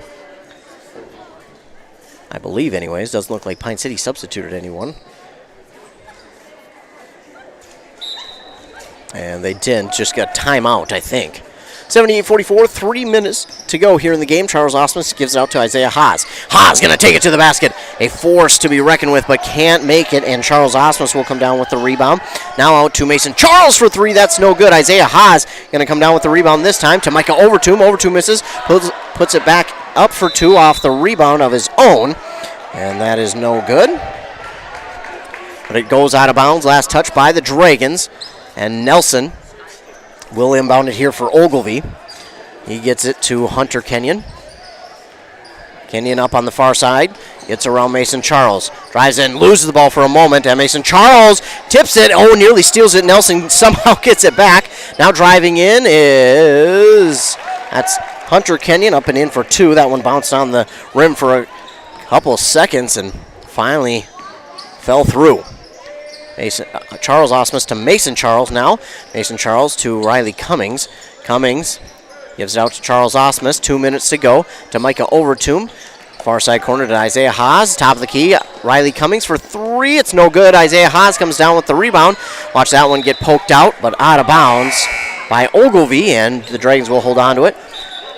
I believe, anyways. Doesn't look like Pine City substituted anyone. And they didn't. Just got timeout, I think. 78-44, 3 minutes to go here in the game. Charles Osmus gives it out to Isaiah Haas. Haas going to take it to the basket. A force to be reckoned with, but can't make it, and Charles Osmus will come down with the rebound. Now out to Mason Charles for three. That's no good. Isaiah Haas going to come down with the rebound this time to Micah Overtoom. Overtoom misses, puts it back up for two off the rebound of his own, and that is no good. But it goes out of bounds. Last touch by the Dragons, and Nelson will inbound it here for Ogilvie. He gets it to Hunter Kenyon. Kenyon up on the far side. Gets around Mason Charles. Drives in, loses the ball for a moment, and Mason Charles tips it. Oh, nearly steals it. Nelson somehow gets it back. Now driving in that's Hunter Kenyon up and in for two. That one bounced on the rim for a couple of seconds and finally fell through. Charles Osmus to Mason Charles now. Mason Charles to Riley Cummings. Cummings gives it out to Charles Osmus. 2 minutes to go to Micah Overtoom. Far side corner to Isaiah Haas. Top of the key. Riley Cummings for three. It's no good. Isaiah Haas comes down with the rebound. Watch that one get poked out, but out of bounds by Ogilvie, and the Dragons will hold on to it.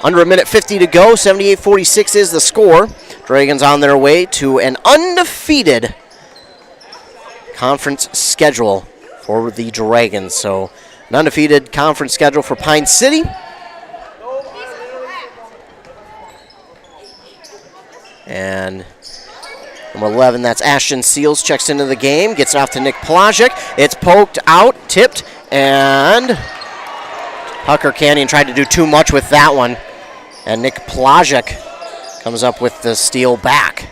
Under a minute 50 to go. 78-46 is the score. Dragons on their way to an undefeated conference schedule for the Dragons. So an undefeated conference schedule for Pine City. And number 11, that's Ashton Seals, checks into the game, gets it off to Nick Plajek. It's poked out, tipped, and Tucker Canyon tried to do too much with that one. And Nick Plajek comes up with the steal back.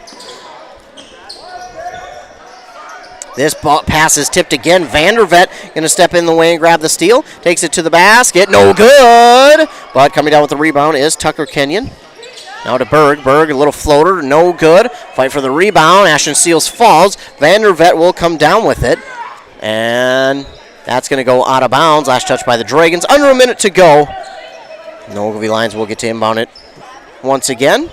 This pass is tipped again. Vandervet going to step in the way and grab the steal. Takes it to the basket. No good. But coming down with the rebound is Tucker Kenyon. Now to Berg. Berg, a little floater. No good. Fight for the rebound. Ashton Seals falls. Vandervet will come down with it. And that's going to go out of bounds. Last touch by the Dragons. Under a minute to go. The Ogilvie Lions will get to inbound it once again.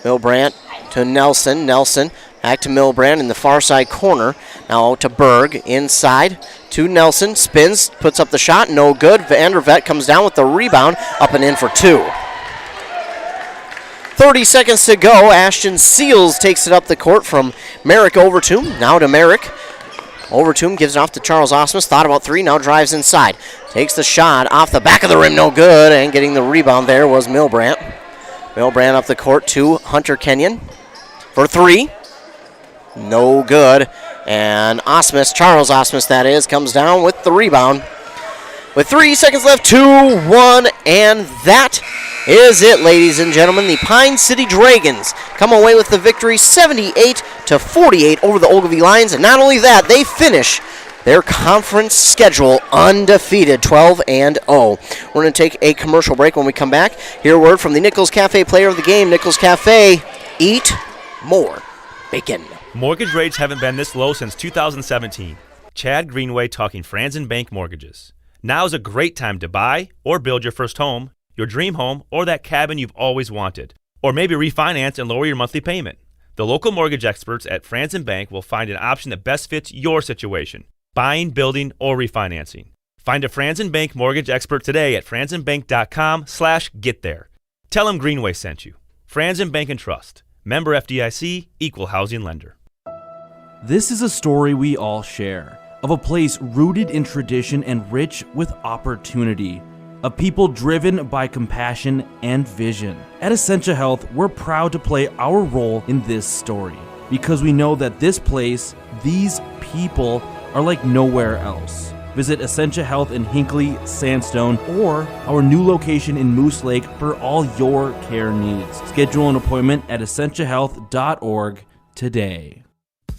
Milbrandt to Nelson. Nelson back to Milbrandt in the far side corner. Now to Berg inside to Nelson. Spins, puts up the shot. No good. Vandervet comes down with the rebound. Up and in for two. 30 seconds to go. Ashton Seals takes it up the court from Merrick Overtoom. Now to Merrick. Overtoom gives it off to Charles Osmus. Thought about three. Now drives inside. Takes the shot off the back of the rim. No good. And getting the rebound there was Milbrandt. Milbrandt up the court to Hunter Kenyon for three. No good. And Osmus, Charles Osmus that is, comes down with the rebound. With 3 seconds left, 2-1, and that is it, ladies and gentlemen. The Pine City Dragons come away with the victory 78-48 over the Ogilvie Lions. And not only that, they finish their conference schedule undefeated, 12-0. We're going to take a commercial break. When we come back, hear a word from the Nichols Cafe player of the game. Nichols Cafe, eat more bacon. Mortgage rates haven't been this low since 2017. Chad Greenway talking Franzen Bank Mortgages. Now is a great time to buy or build your first home, your dream home, or that cabin you've always wanted. Or maybe refinance and lower your monthly payment. The local mortgage experts at Franzen Bank will find an option that best fits your situation. Buying, building, or refinancing. Find a Franzen Bank mortgage expert today at franzenbank.com/getthere. Tell them Greenway sent you. Franzen Bank and Trust. Member FDIC, Equal Housing Lender. This is a story we all share, of a place rooted in tradition and rich with opportunity, of people driven by compassion and vision. At Essentia Health, we're proud to play our role in this story, because we know that this place, these people, are like nowhere else. Visit Essentia Health in Hinckley, Sandstone, or our new location in Moose Lake for all your care needs. Schedule an appointment at essentiahealth.org today.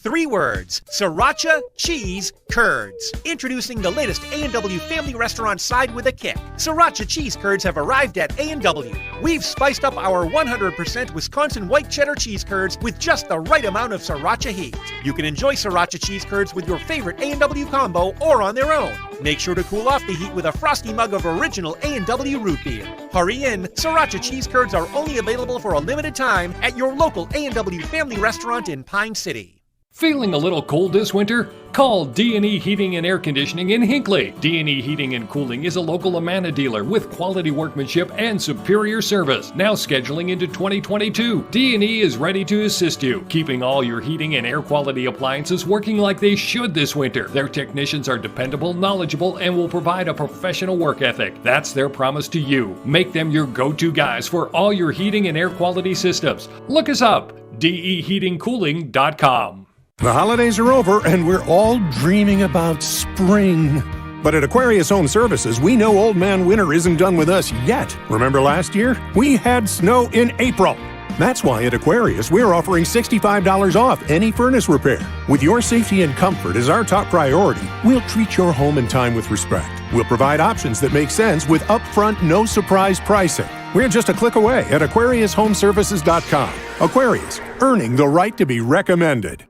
3 words, Sriracha Cheese Curds. Introducing the latest A&W family restaurant side with a kick. Sriracha Cheese Curds have arrived at A&W. We've spiced up our 100% Wisconsin white cheddar cheese curds with just the right amount of Sriracha heat. You can enjoy Sriracha Cheese Curds with your favorite A&W combo or on their own. Make sure to cool off the heat with a frosty mug of original A&W root beer. Hurry in, Sriracha Cheese Curds are only available for a limited time at your local A&W family restaurant in Pine City. Feeling a little cold this winter? Call D&E Heating and Air Conditioning in Hinckley. D&E Heating and Cooling is a local Amana dealer with quality workmanship and superior service. Now scheduling into 2022, D&E is ready to assist you, keeping all your heating and air quality appliances working like they should this winter. Their technicians are dependable, knowledgeable, and will provide a professional work ethic. That's their promise to you. Make them your go-to guys for all your heating and air quality systems. Look us up, deheatingcooling.com. The holidays are over and we're all dreaming about spring. But at Aquarius Home Services, we know Old Man Winter isn't done with us yet. Remember last year? We had snow in April. That's why at Aquarius, we're offering $65 off any furnace repair. With your safety and comfort as our top priority, we'll treat your home and time with respect. We'll provide options that make sense with upfront, no-surprise pricing. We're just a click away at AquariusHomeservices.com. Aquarius, earning the right to be recommended.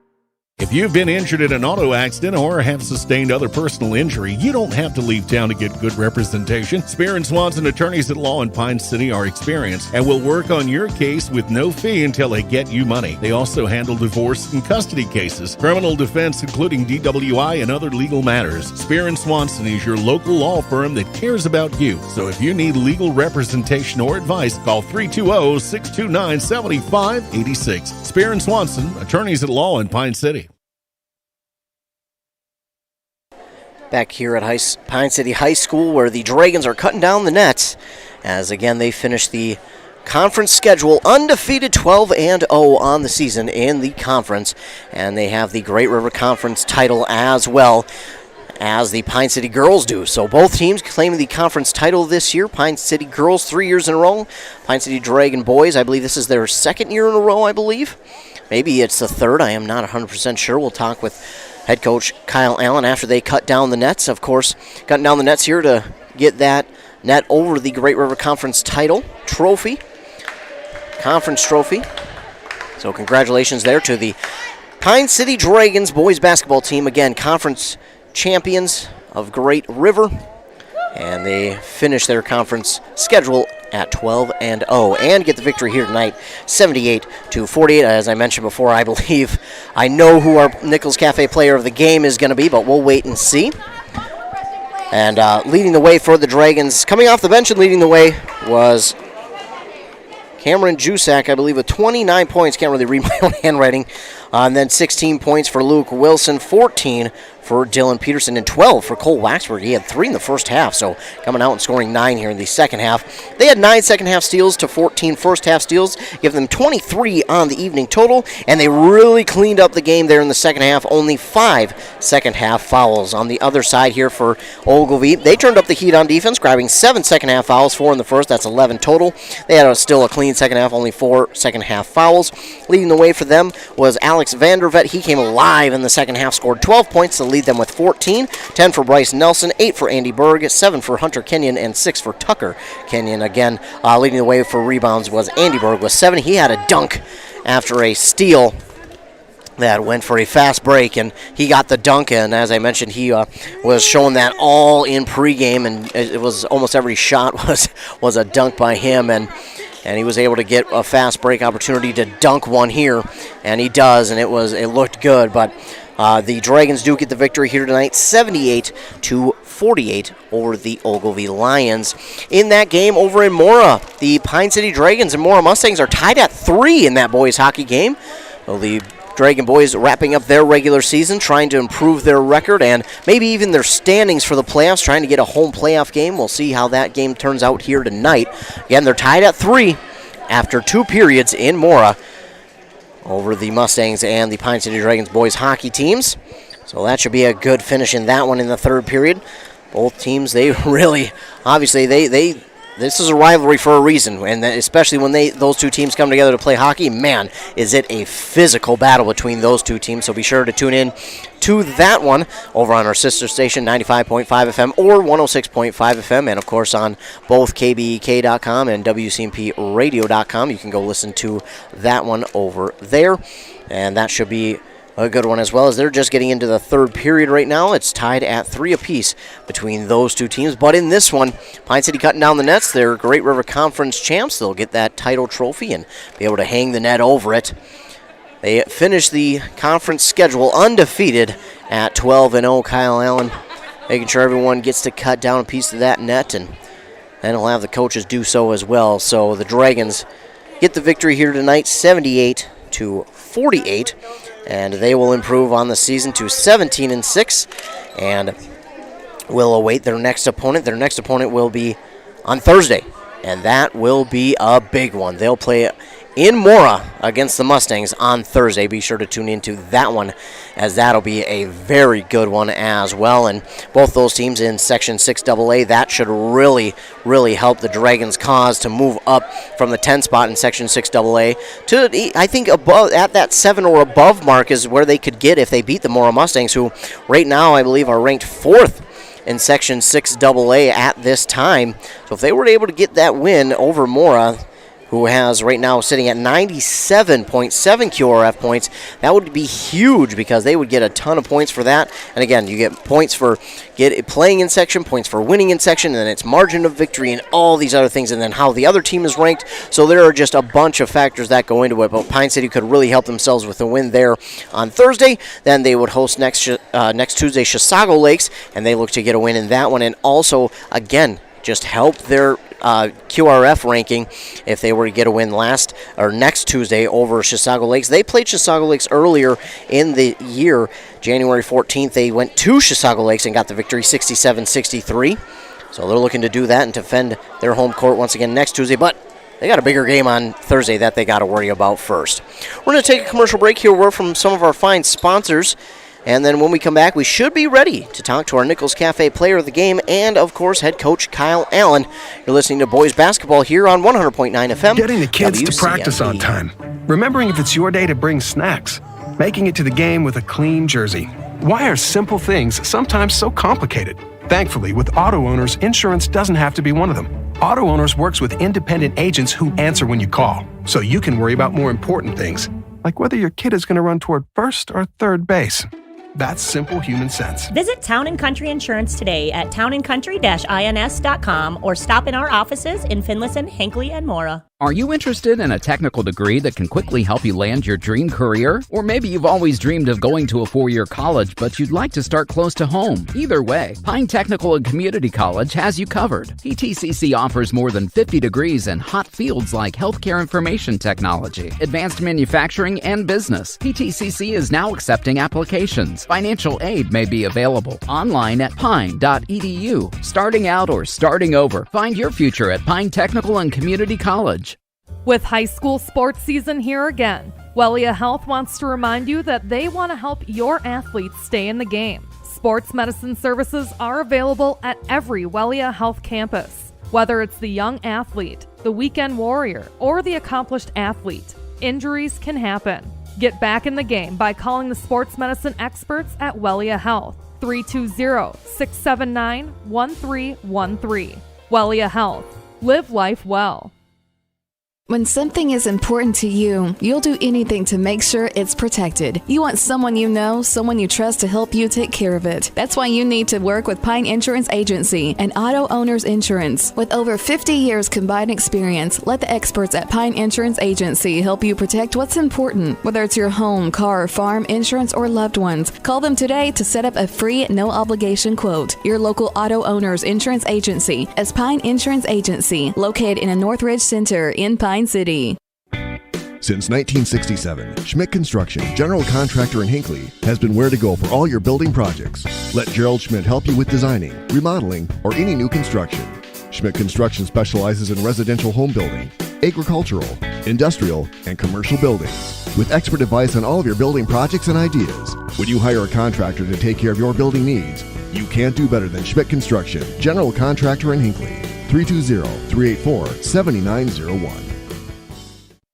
If you've been injured in an auto accident or have sustained other personal injury, you don't have to leave town to get good representation. Spear and Swanson attorneys at law in Pine City are experienced and will work on your case with no fee until they get you money. They also handle divorce and custody cases, criminal defense, including DWI and other legal matters. Spear and Swanson is your local law firm that cares about you. So if you need legal representation or advice, call 320-629-7586. Spear and Swanson, attorneys at law in Pine City. Back here at Pine City High School, where the Dragons are cutting down the nets, as again they finish the conference schedule undefeated 12-0 on the season in the conference, and they have the Great River Conference title as well as the Pine City girls do. So both teams claiming the conference title this year. Pine City girls 3 years in a row. Pine City Dragon boys, I believe this is their second year in a row, I believe. Maybe it's the third. I am not 100% sure. We'll talk with head coach Kyle Allen after they cut down the nets. Of course, cutting down the nets here to get that net over the Great River Conference title trophy, conference trophy. So congratulations there to the Pine City Dragons boys basketball team. Again, conference champions of Great River. And they finish their conference schedule at 12-0 and get the victory here tonight, 78-48. As I mentioned before, I believe I know who our Nichols Cafe player of the game is going to be, but we'll wait and see. And leading the way for the Dragons, coming off the bench and leading the way was Cameron Jusak, I believe, with 29 points. Can't really read my own handwriting. And then 16 points for Luke Wilson, 14 for Dylan Peterson, and 12 for Cole Waxberg. He had 3 in the first half, so coming out and scoring 9 here in the second half. They had 9 second-half steals to 14 first-half steals, give them 23 on the evening total, and they really cleaned up the game there in the second half. Only 5 second-half fouls. On the other side here for Ogilvie, they turned up the heat on defense, grabbing 7 second-half fouls, 4 in the first. That's 11 total. They had still a clean second half, only 4 second-half fouls. Leading the way for them was Alex Vandervet. He came alive in the second half, scored 12 points to lead them with 14, 10 for Bryce Nelson, 8 for Andy Berg, 7 for Hunter Kenyon, and 6 for Tucker Kenyon. Again, leading the way for rebounds was Andy Berg with 7. He had a dunk after a steal that went for a fast break, and he got the dunk, and as I mentioned, he was showing that all in pregame, and it was almost every shot was a dunk by him, and he was able to get a fast break opportunity to dunk one here, and he does, and it looked good. But the Dragons do get the victory here tonight, 78-48 over the Ogilvie Lions. In that game over in Mora, the Pine City Dragons and Mora Mustangs are tied at 3 in that boys hockey game. Well, the Dragon boys wrapping up their regular season, trying to improve their record and maybe even their standings for the playoffs, trying to get a home playoff game. We'll see how that game turns out here tonight. Again, they're tied at 3 after 2 periods in Mora over the Mustangs and the Pine City Dragons boys hockey teams. So that should be a good finish in that one in the third period. Both teams, they really, obviously, they this is a rivalry for a reason, and especially when those two teams come together to play hockey, man, is it a physical battle between those two teams. So be sure to tune in to that one over on our sister station, 95.5 FM or 106.5 FM, and of course on both KBEK.com and WCMPradio.com. You can go listen to that one over there, and that should be a good one as well, as they're just getting into the third period right now. It's tied at 3 apiece between those two teams. But in this one, Pine City cutting down the nets. They're Great River Conference champs. They'll get that title trophy and be able to hang the net over it. They finish the conference schedule undefeated at 12-0. Kyle Allen making sure everyone gets to cut down a piece of that net, and then he'll have the coaches do so as well. So the Dragons get the victory here tonight, 78-48. And they will improve on the season to 17-6, and will await their next opponent. Their next opponent will be on Thursday, and that will be a big one. They'll play in Mora against the Mustangs on Thursday. Be sure to tune into that one, as that'll be a very good one as well. And both those teams in Section 6AA, that should really, really help the Dragons' cause to move up from the 10 spot in Section 6AA to, I think, above at that 7 or above mark is where they could get if they beat the Mora Mustangs, who right now I believe are ranked 4th in Section 6AA at this time. So if they were able to get that win over Mora, who has right now sitting at 97.7 QRF points, that would be huge, because they would get a ton of points for that. And again, you get points for playing in section, points for winning in section, and then it's margin of victory and all these other things, and then how the other team is ranked. So there are just a bunch of factors that go into it, but Pine City could really help themselves with a win there on Thursday. Then they would host next Tuesday Chisago Lakes, and they look to get a win in that one, and also, again, just help their QRF ranking if they were to get a win next Tuesday over Chisago Lakes. They played Chisago Lakes earlier in the year, January 14th. They went to Chisago Lakes and got the victory 67-63. So they're looking to do that and defend their home court once again next Tuesday. But they got a bigger game on Thursday that they got to worry about first. We're going to take a commercial break here. We're from some of our fine sponsors. And then when we come back, we should be ready to talk to our Nichols Cafe player of the game and, of course, head coach Kyle Allen. You're listening to Boys Basketball here on 100.9 FM. Getting the kids to practice on time. Remembering if it's your day to bring snacks. Making it to the game with a clean jersey. Why are simple things sometimes so complicated? Thankfully, with auto owners, insurance doesn't have to be one of them. Auto Owners works with independent agents who answer when you call, so you can worry about more important things, like whether your kid is going to run toward first or third base. That's simple human sense. Visit Town & Country Insurance today at townandcountry-ins.com or stop in our offices in Finlayson, Hinckley, and Mora. Are you interested in a technical degree that can quickly help you land your dream career? Or maybe you've always dreamed of going to a 4-year college, but you'd like to start close to home. Either way, Pine Technical and Community College has you covered. PTCC offers more than 50 degrees in hot fields like healthcare information technology, advanced manufacturing, and business. PTCC is now accepting applications. Financial aid may be available online at pine.edu. Starting out or starting over, find your future at Pine Technical and Community College. With high school sports season here again, Wellia Health wants to remind you that they want to help your athletes stay in the game. Sports medicine services are available at every Wellia Health campus. Whether it's the young athlete, the weekend warrior, or the accomplished athlete, injuries can happen. Get back in the game by calling the sports medicine experts at Wellia Health, 320-679-1313. Wellia Health. Live life well. When something is important to you, you'll do anything to make sure it's protected. You want someone you know, someone you trust to help you take care of it. That's why you need to work with Pine Insurance Agency and Auto Owners Insurance. With over 50 years combined experience, let the experts at Pine Insurance Agency help you protect what's important. Whether it's your home, car, farm, insurance, or loved ones, call them today to set up a free, no-obligation quote. Your local Auto Owners Insurance Agency is Pine Insurance Agency, located in a Northridge Center in Pine City. Since 1967, Schmidt Construction, general contractor in Hinckley, has been where to go for all your building projects. Let Gerald Schmidt help you with designing, remodeling, or any new construction. Schmidt Construction specializes in residential home building, agricultural, industrial, and commercial buildings. With expert advice on all of your building projects and ideas, when you hire a contractor to take care of your building needs, you can't do better than Schmidt Construction, general contractor in Hinckley. 320-384-7901.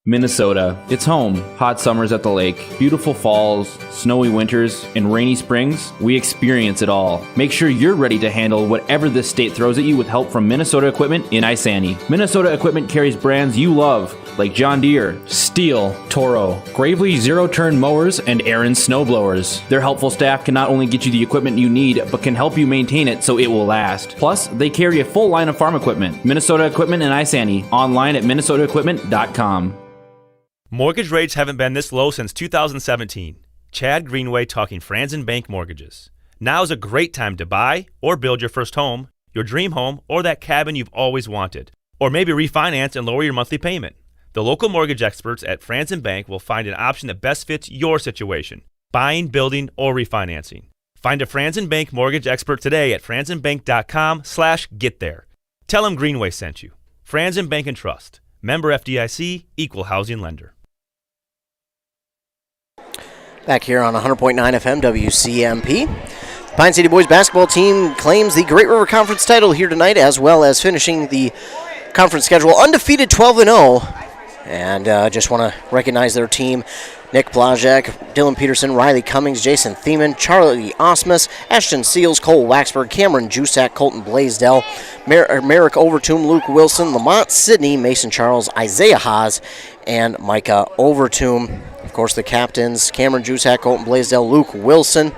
Minnesota. It's home. Hot summers at the lake, beautiful falls, snowy winters, and rainy springs. We experience it all. Make sure you're ready to handle whatever this state throws at you with help from Minnesota Equipment in Isani. Minnesota Equipment carries brands you love, like John Deere, Steel, Toro, Gravely zero-turn mowers, and Aaron snowblowers. Their helpful staff can not only get you the equipment you need, but can help you maintain it so it will last. Plus, they carry a full line of farm equipment. Minnesota Equipment in Isani. Online at minnesotaequipment.com. Mortgage rates haven't been this low since 2017. Chad Greenway talking Franzen Bank Mortgages. Now is a great time to buy or build your first home, your dream home, or that cabin you've always wanted. Or maybe refinance and lower your monthly payment. The local mortgage experts at Franzen Bank will find an option that best fits your situation, buying, building, or refinancing. Find a Franzen Bank mortgage expert today at franzenbank.com/getthere. Tell them Greenway sent you. Franzen Bank and Trust. Member FDIC, Equal Housing Lender. Back here on 100.9 FM WCMP. The Pine City Boys basketball team claims the Great River Conference title here tonight, as well as finishing the conference schedule undefeated 12-0. And just want to recognize their team. Nick Blazek, Dylan Peterson, Riley Cummings, Jason Thiemann, Charlie Osmus, Ashton Seals, Cole Waxberg, Cameron Jusak, Colton Blaisdell, Merrick Overtoom, Luke Wilson, Lamont Sidney, Mason Charles, Isaiah Haas, and Micah Overtoom. Of course, the captains, Cameron Jusak, Colton Blaisdell, Luke Wilson,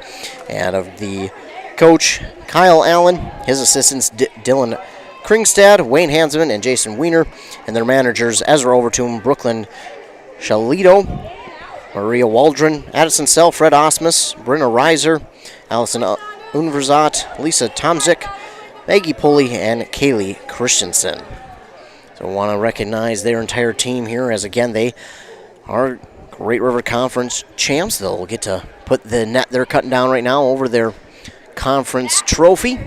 and of the coach, Kyle Allen, his assistants, Dylan Kringstad, Wayne Hansman, and Jason Wiener, and their managers, Ezra Overtoom, Brooklyn Shalito, Maria Waldron, Addison Sell, Fred Osmus, Brenna Reiser, Allison Unverzat, Lisa Tomzik, Maggie Pulley, and Kaylee Christensen. So I want to recognize their entire team here, as again, they are Great River Conference champs. They'll get to put the net they're cutting down right now over their conference trophy.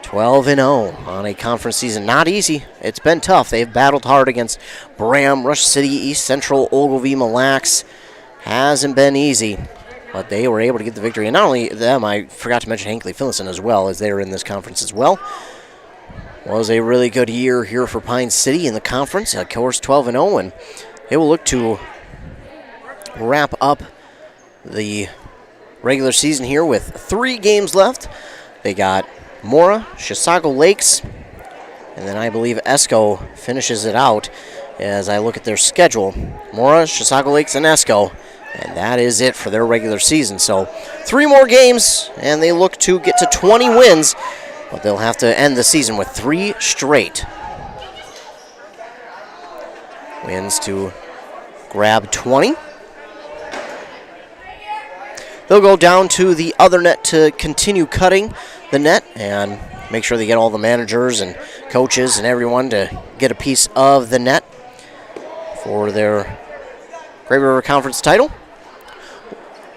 12-0 on a conference season. Not easy. It's been tough. They've battled hard against Bram, Rush City, East Central, Ogilvie, Mille Lacs. Hasn't been easy, but they were able to get the victory. And not only them, I forgot to mention Hinckley Finlayson as well, as they're in this conference as well. Was a really good year here for Pine City in the conference. Of course, 12-0, and they will look to wrap up the regular season here with 3 games left. They got Mora, Chisago Lakes, and then I believe Esco finishes it out as I look at their schedule. Mora, Chisago Lakes, and Esco, and that is it for their regular season. So 3 more games, and they look to get to 20 wins, but they'll have to end the season with 3 straight wins to grab 20. They'll go down to the other net to continue cutting the net and make sure they get all the managers and coaches and everyone to get a piece of the net for their Great River Conference title.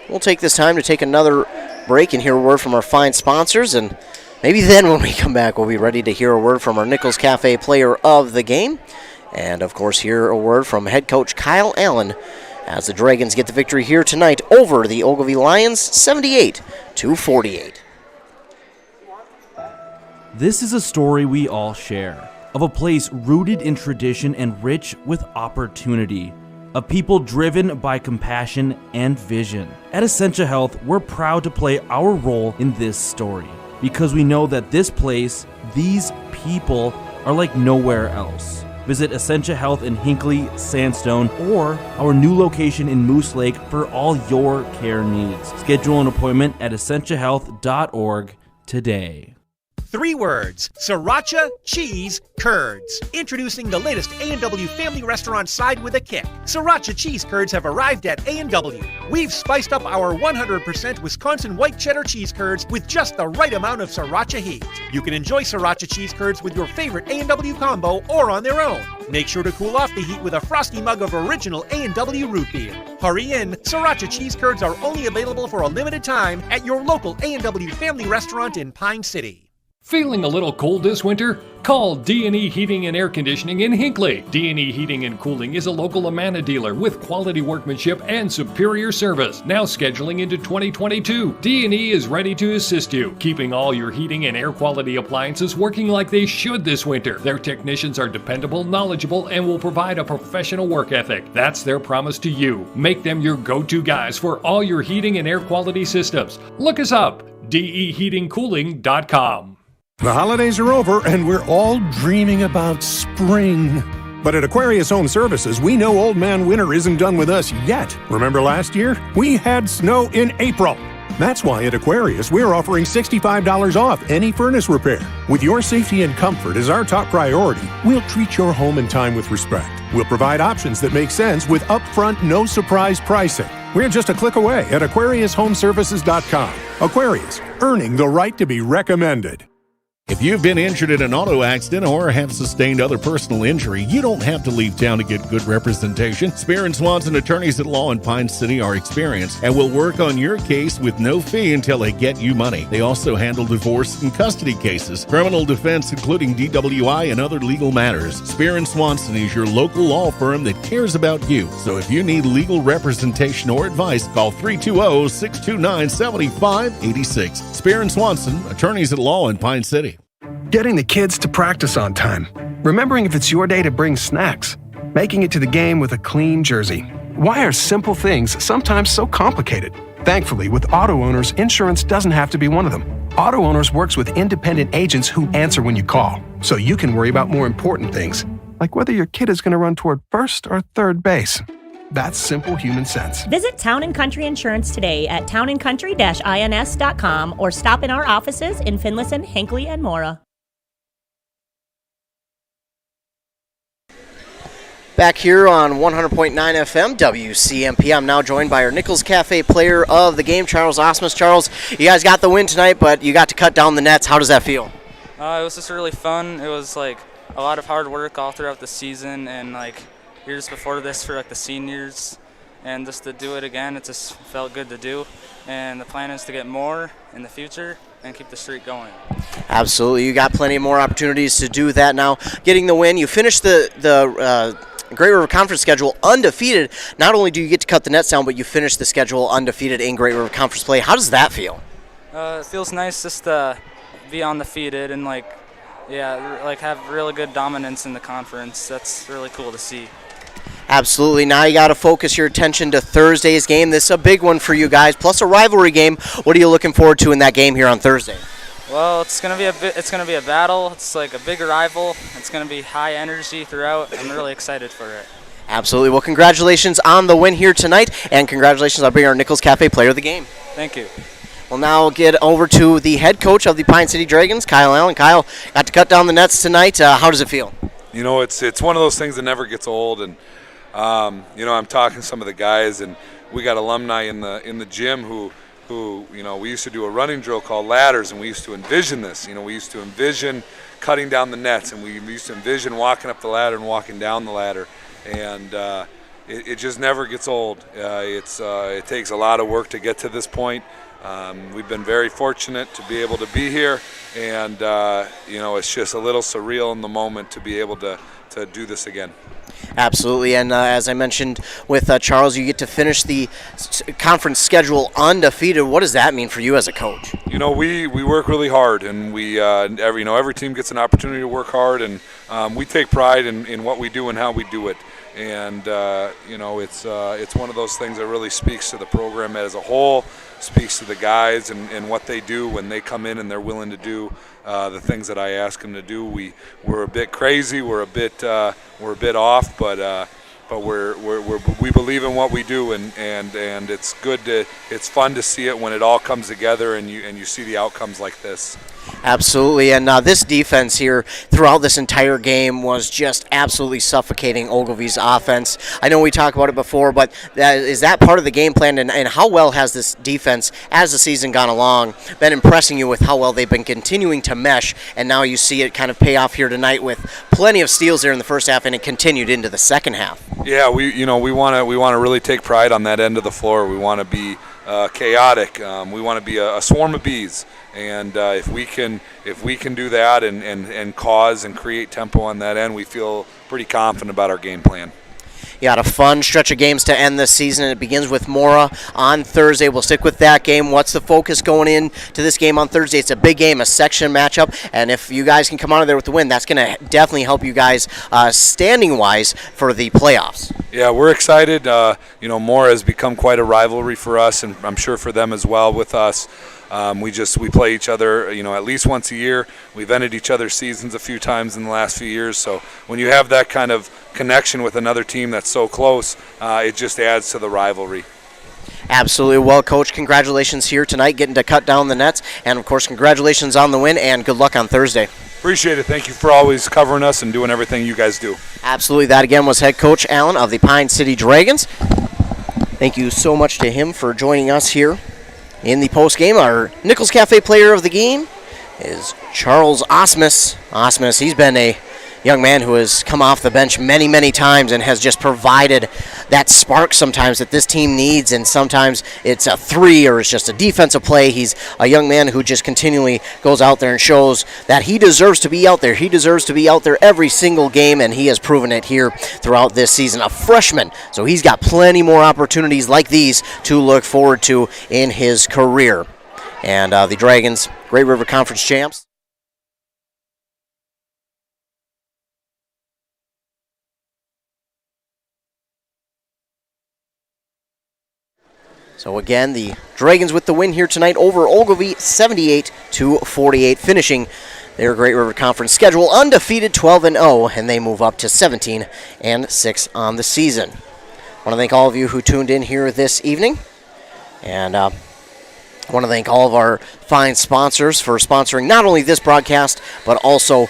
We'll take this time to take another break and hear a word from our fine sponsors, and maybe then when we come back we'll be ready to hear a word from our Nichols Cafe player of the game, and of course hear a word from head coach Kyle Allen as the Dragons get the victory here tonight over the Ogilvie Lions, 78-48. This is a story we all share, of a place rooted in tradition and rich with opportunity, of people driven by compassion and vision. At Essentia Health, we're proud to play our role in this story, because we know that this place, these people, are like nowhere else. Visit Essentia Health in Hinckley, Sandstone, or our new location in Moose Lake for all your care needs. Schedule an appointment at essentiahealth.org today. 3 words: Sriracha Cheese Curds. Introducing the latest A&W family restaurant side with a kick. Sriracha Cheese Curds have arrived at A&W. We've spiced up our 100% Wisconsin white cheddar cheese curds with just the right amount of Sriracha heat. You can enjoy Sriracha Cheese Curds with your favorite A&W combo or on their own. Make sure to cool off the heat with a frosty mug of original A&W root beer. Hurry in, Sriracha Cheese Curds are only available for a limited time at your local A&W family restaurant in Pine City. Feeling a little cold this winter? Call D&E Heating and Air Conditioning in Hinckley. D&E Heating and Cooling is a local Amana dealer with quality workmanship and superior service. Now scheduling into 2022, D&E is ready to assist you, keeping all your heating and air quality appliances working like they should this winter. Their technicians are dependable, knowledgeable, and will provide a professional work ethic. That's their promise to you. Make them your go-to guys for all your heating and air quality systems. Look us up, deheatingcooling.com. The holidays are over and we're all dreaming about spring. But at Aquarius Home Services, we know Old Man Winter isn't done with us yet. Remember last year? We had snow in April. That's why at Aquarius, we're offering $65 off any furnace repair. With your safety and comfort as our top priority, we'll treat your home and time with respect. We'll provide options that make sense with upfront, no-surprise pricing. We're just a click away at AquariusHomeservices.com. Aquarius, earning the right to be recommended. If you've been injured in an auto accident or have sustained other personal injury, you don't have to leave town to get good representation. Spear and Swanson attorneys at law in Pine City are experienced and will work on your case with no fee until they get you money. They also handle divorce and custody cases, criminal defense, including DWI and other legal matters. Spear and Swanson is your local law firm that cares about you. So if you need legal representation or advice, call 320-629-7586. Spear and Swanson, attorneys at law in Pine City. Getting the kids to practice on time. Remembering if it's your day to bring snacks. Making it to the game with a clean jersey. Why are simple things sometimes so complicated? Thankfully, with auto owners, insurance doesn't have to be one of them. Auto Owners works with independent agents who answer when you call, so you can worry about more important things, like whether your kid is going to run toward first or third base. That's simple human sense. Visit Town & Country Insurance today at townandcountry-ins.com or stop in our offices in Finlayson, Hinckley, and Mora. Back here on 100.9 FM, WCMP. I'm now joined by our Nichols Cafe player of the game, Charles Osmus. Charles, you guys got the win tonight, but you got to cut down the nets. How does that feel? It was just really fun. It was like a lot of hard work all throughout the season, and like years before this for like the seniors, and just to do it again, it just felt good to do. And the plan is to get more in the future and keep the streak going. Absolutely. You got plenty more opportunities to do that now. Getting the win, you finished the Great River Conference schedule undefeated. Not only do you get to cut the nets down, but you finish the schedule undefeated in Great River Conference play. How does that feel? It feels nice just to be undefeated and have really good dominance in the conference. That's really cool to see. Absolutely. Now you got to focus your attention to Thursday's game. This is a big one for you guys, plus a rivalry game. What are you looking forward to in that game here on Thursday? Well, it's gonna be a battle. It's like a big rival. It's gonna be high energy throughout. I'm really excited for it. Absolutely. Well, congratulations on the win here tonight, and congratulations on being our Nichols Cafe player of the game. Thank you. We'll now get over to the head coach of the Pine City Dragons, Kyle Allen. Kyle, got to cut down the nets tonight. How does it feel? You know, it's one of those things that never gets old, and I'm talking to some of the guys, and we got alumni in the gym who we used to do a running drill called ladders, and we used to envision this. We used to envision cutting down the nets, and we used to envision walking up the ladder and walking down the ladder, and it just never gets old. It takes a lot of work to get to this point. We've been very fortunate to be able to be here, and it's just a little surreal in the moment to be able to do this again. Absolutely, and as I mentioned with Charles, you get to finish the conference schedule undefeated. What does that mean for you as a coach? We work really hard, and every team gets an opportunity to work hard, and we take pride in what we do and how we do it. And it's one of those things that really speaks to the program as a whole, speaks to the guys and what they do when they come in and they're willing to do the things that I ask them to do. We're a bit crazy, we're a bit off, but we believe in what we do, and it's good it's fun to see it when it all comes together and you see the outcomes like this. Absolutely, and this defense here throughout this entire game was just absolutely suffocating Ogilvie's offense. I know we talked about it before, but is that part of the game plan, and how well has this defense, as the season gone along, been impressing you with how well they've been continuing to mesh, and now you see it kind of pay off here tonight with plenty of steals there in the first half, and it continued into the second half? Yeah, we want to really take pride on that end of the floor. We want to be chaotic. We want to be a swarm of bees, and if we can do that and cause and create tempo on that end, we feel pretty confident about our game plan. You got a fun stretch of games to end this season, and it begins with Mora on Thursday. We'll stick with that game. What's the focus going into this game on Thursday? It's a big game, a section matchup, and if you guys can come out of there with the win, that's going to definitely help you guys standing-wise for the playoffs. Yeah, we're excited. Mora has become quite a rivalry for us, and I'm sure for them as well with us. We play each other, at least once a year. We've ended each other's seasons a few times in the last few years. So when you have that kind of connection with another team that's so close, it just adds to the rivalry. Absolutely. Well, Coach, congratulations here tonight, getting to cut down the nets. And, of course, congratulations on the win, and good luck on Thursday. Appreciate it. Thank you for always covering us and doing everything you guys do. Absolutely. That, again, was head coach Allen of the Pine City Dragons. Thank you so much to him for joining us here in the post-game. Our Nichols Cafe player of the game is Charles Osmus. Osmus, he's been a young man who has come off the bench many, many times and has just provided that spark sometimes that this team needs, and sometimes it's a three or it's just a defensive play. He's a young man who just continually goes out there and shows that he deserves to be out there. He deserves to be out there every single game, and he has proven it here throughout this season. A freshman, so he's got plenty more opportunities like these to look forward to in his career. And the Dragons, Great River Conference champs. So again, the Dragons with the win here tonight over Ogilvie, 78-48, finishing their Great River Conference schedule undefeated 12-0, and they move up to 17-6 on the season. I want to thank all of you who tuned in here this evening, and I want to thank all of our fine sponsors for sponsoring not only this broadcast, but also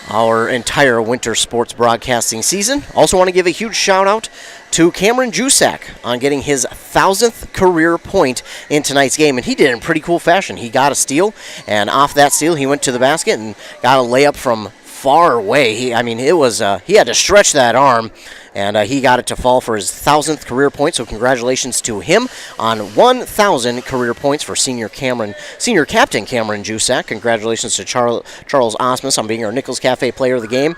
our entire winter sports broadcasting season. Also want to give a huge shout out to Cameron Jusak on getting his 1,000th career point in tonight's game, and he did it in pretty cool fashion. He got a steal, and off that steal he went to the basket and got a layup from far away. He had to stretch that arm, and he got it to fall for his 1,000th career point. So congratulations to him on 1,000 career points for senior captain Cameron Jusak. Congratulations to Charles Osmus on being our Nichols Cafe player of the game.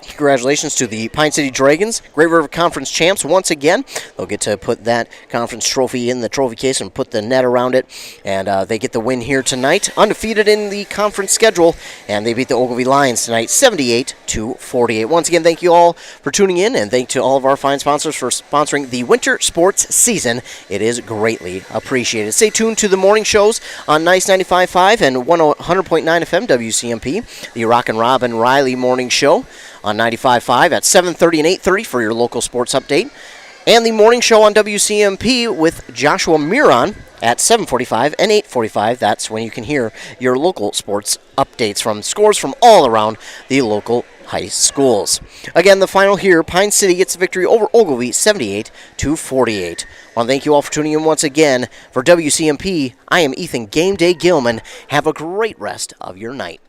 Congratulations to the Pine City Dragons, Great River Conference champs once again. They'll get to put that conference trophy in the trophy case and put the net around it, and they get the win here tonight, undefeated in the conference schedule, and they beat the Ogilvie Lions tonight, 78-48. Once again, thank you all for tuning in, and thank to all of our fine sponsors for sponsoring the winter sports season. It is greatly appreciated. Stay tuned to the morning shows on Nice 95.5 and 100.9 FM WCMP, the Rock and Robin Riley morning show on 95.5 at 7:30 and 8:30 for your local sports update. And the morning show on WCMP with Joshua Miron at 7:45 and 8:45. That's when you can hear your local sports updates from scores from all around the local high schools. Again, the final here, Pine City gets the victory over Ogilvie, 78-48. I want to thank you all for tuning in once again. For WCMP, I am Ethan Game Day Gilman. Have a great rest of your night.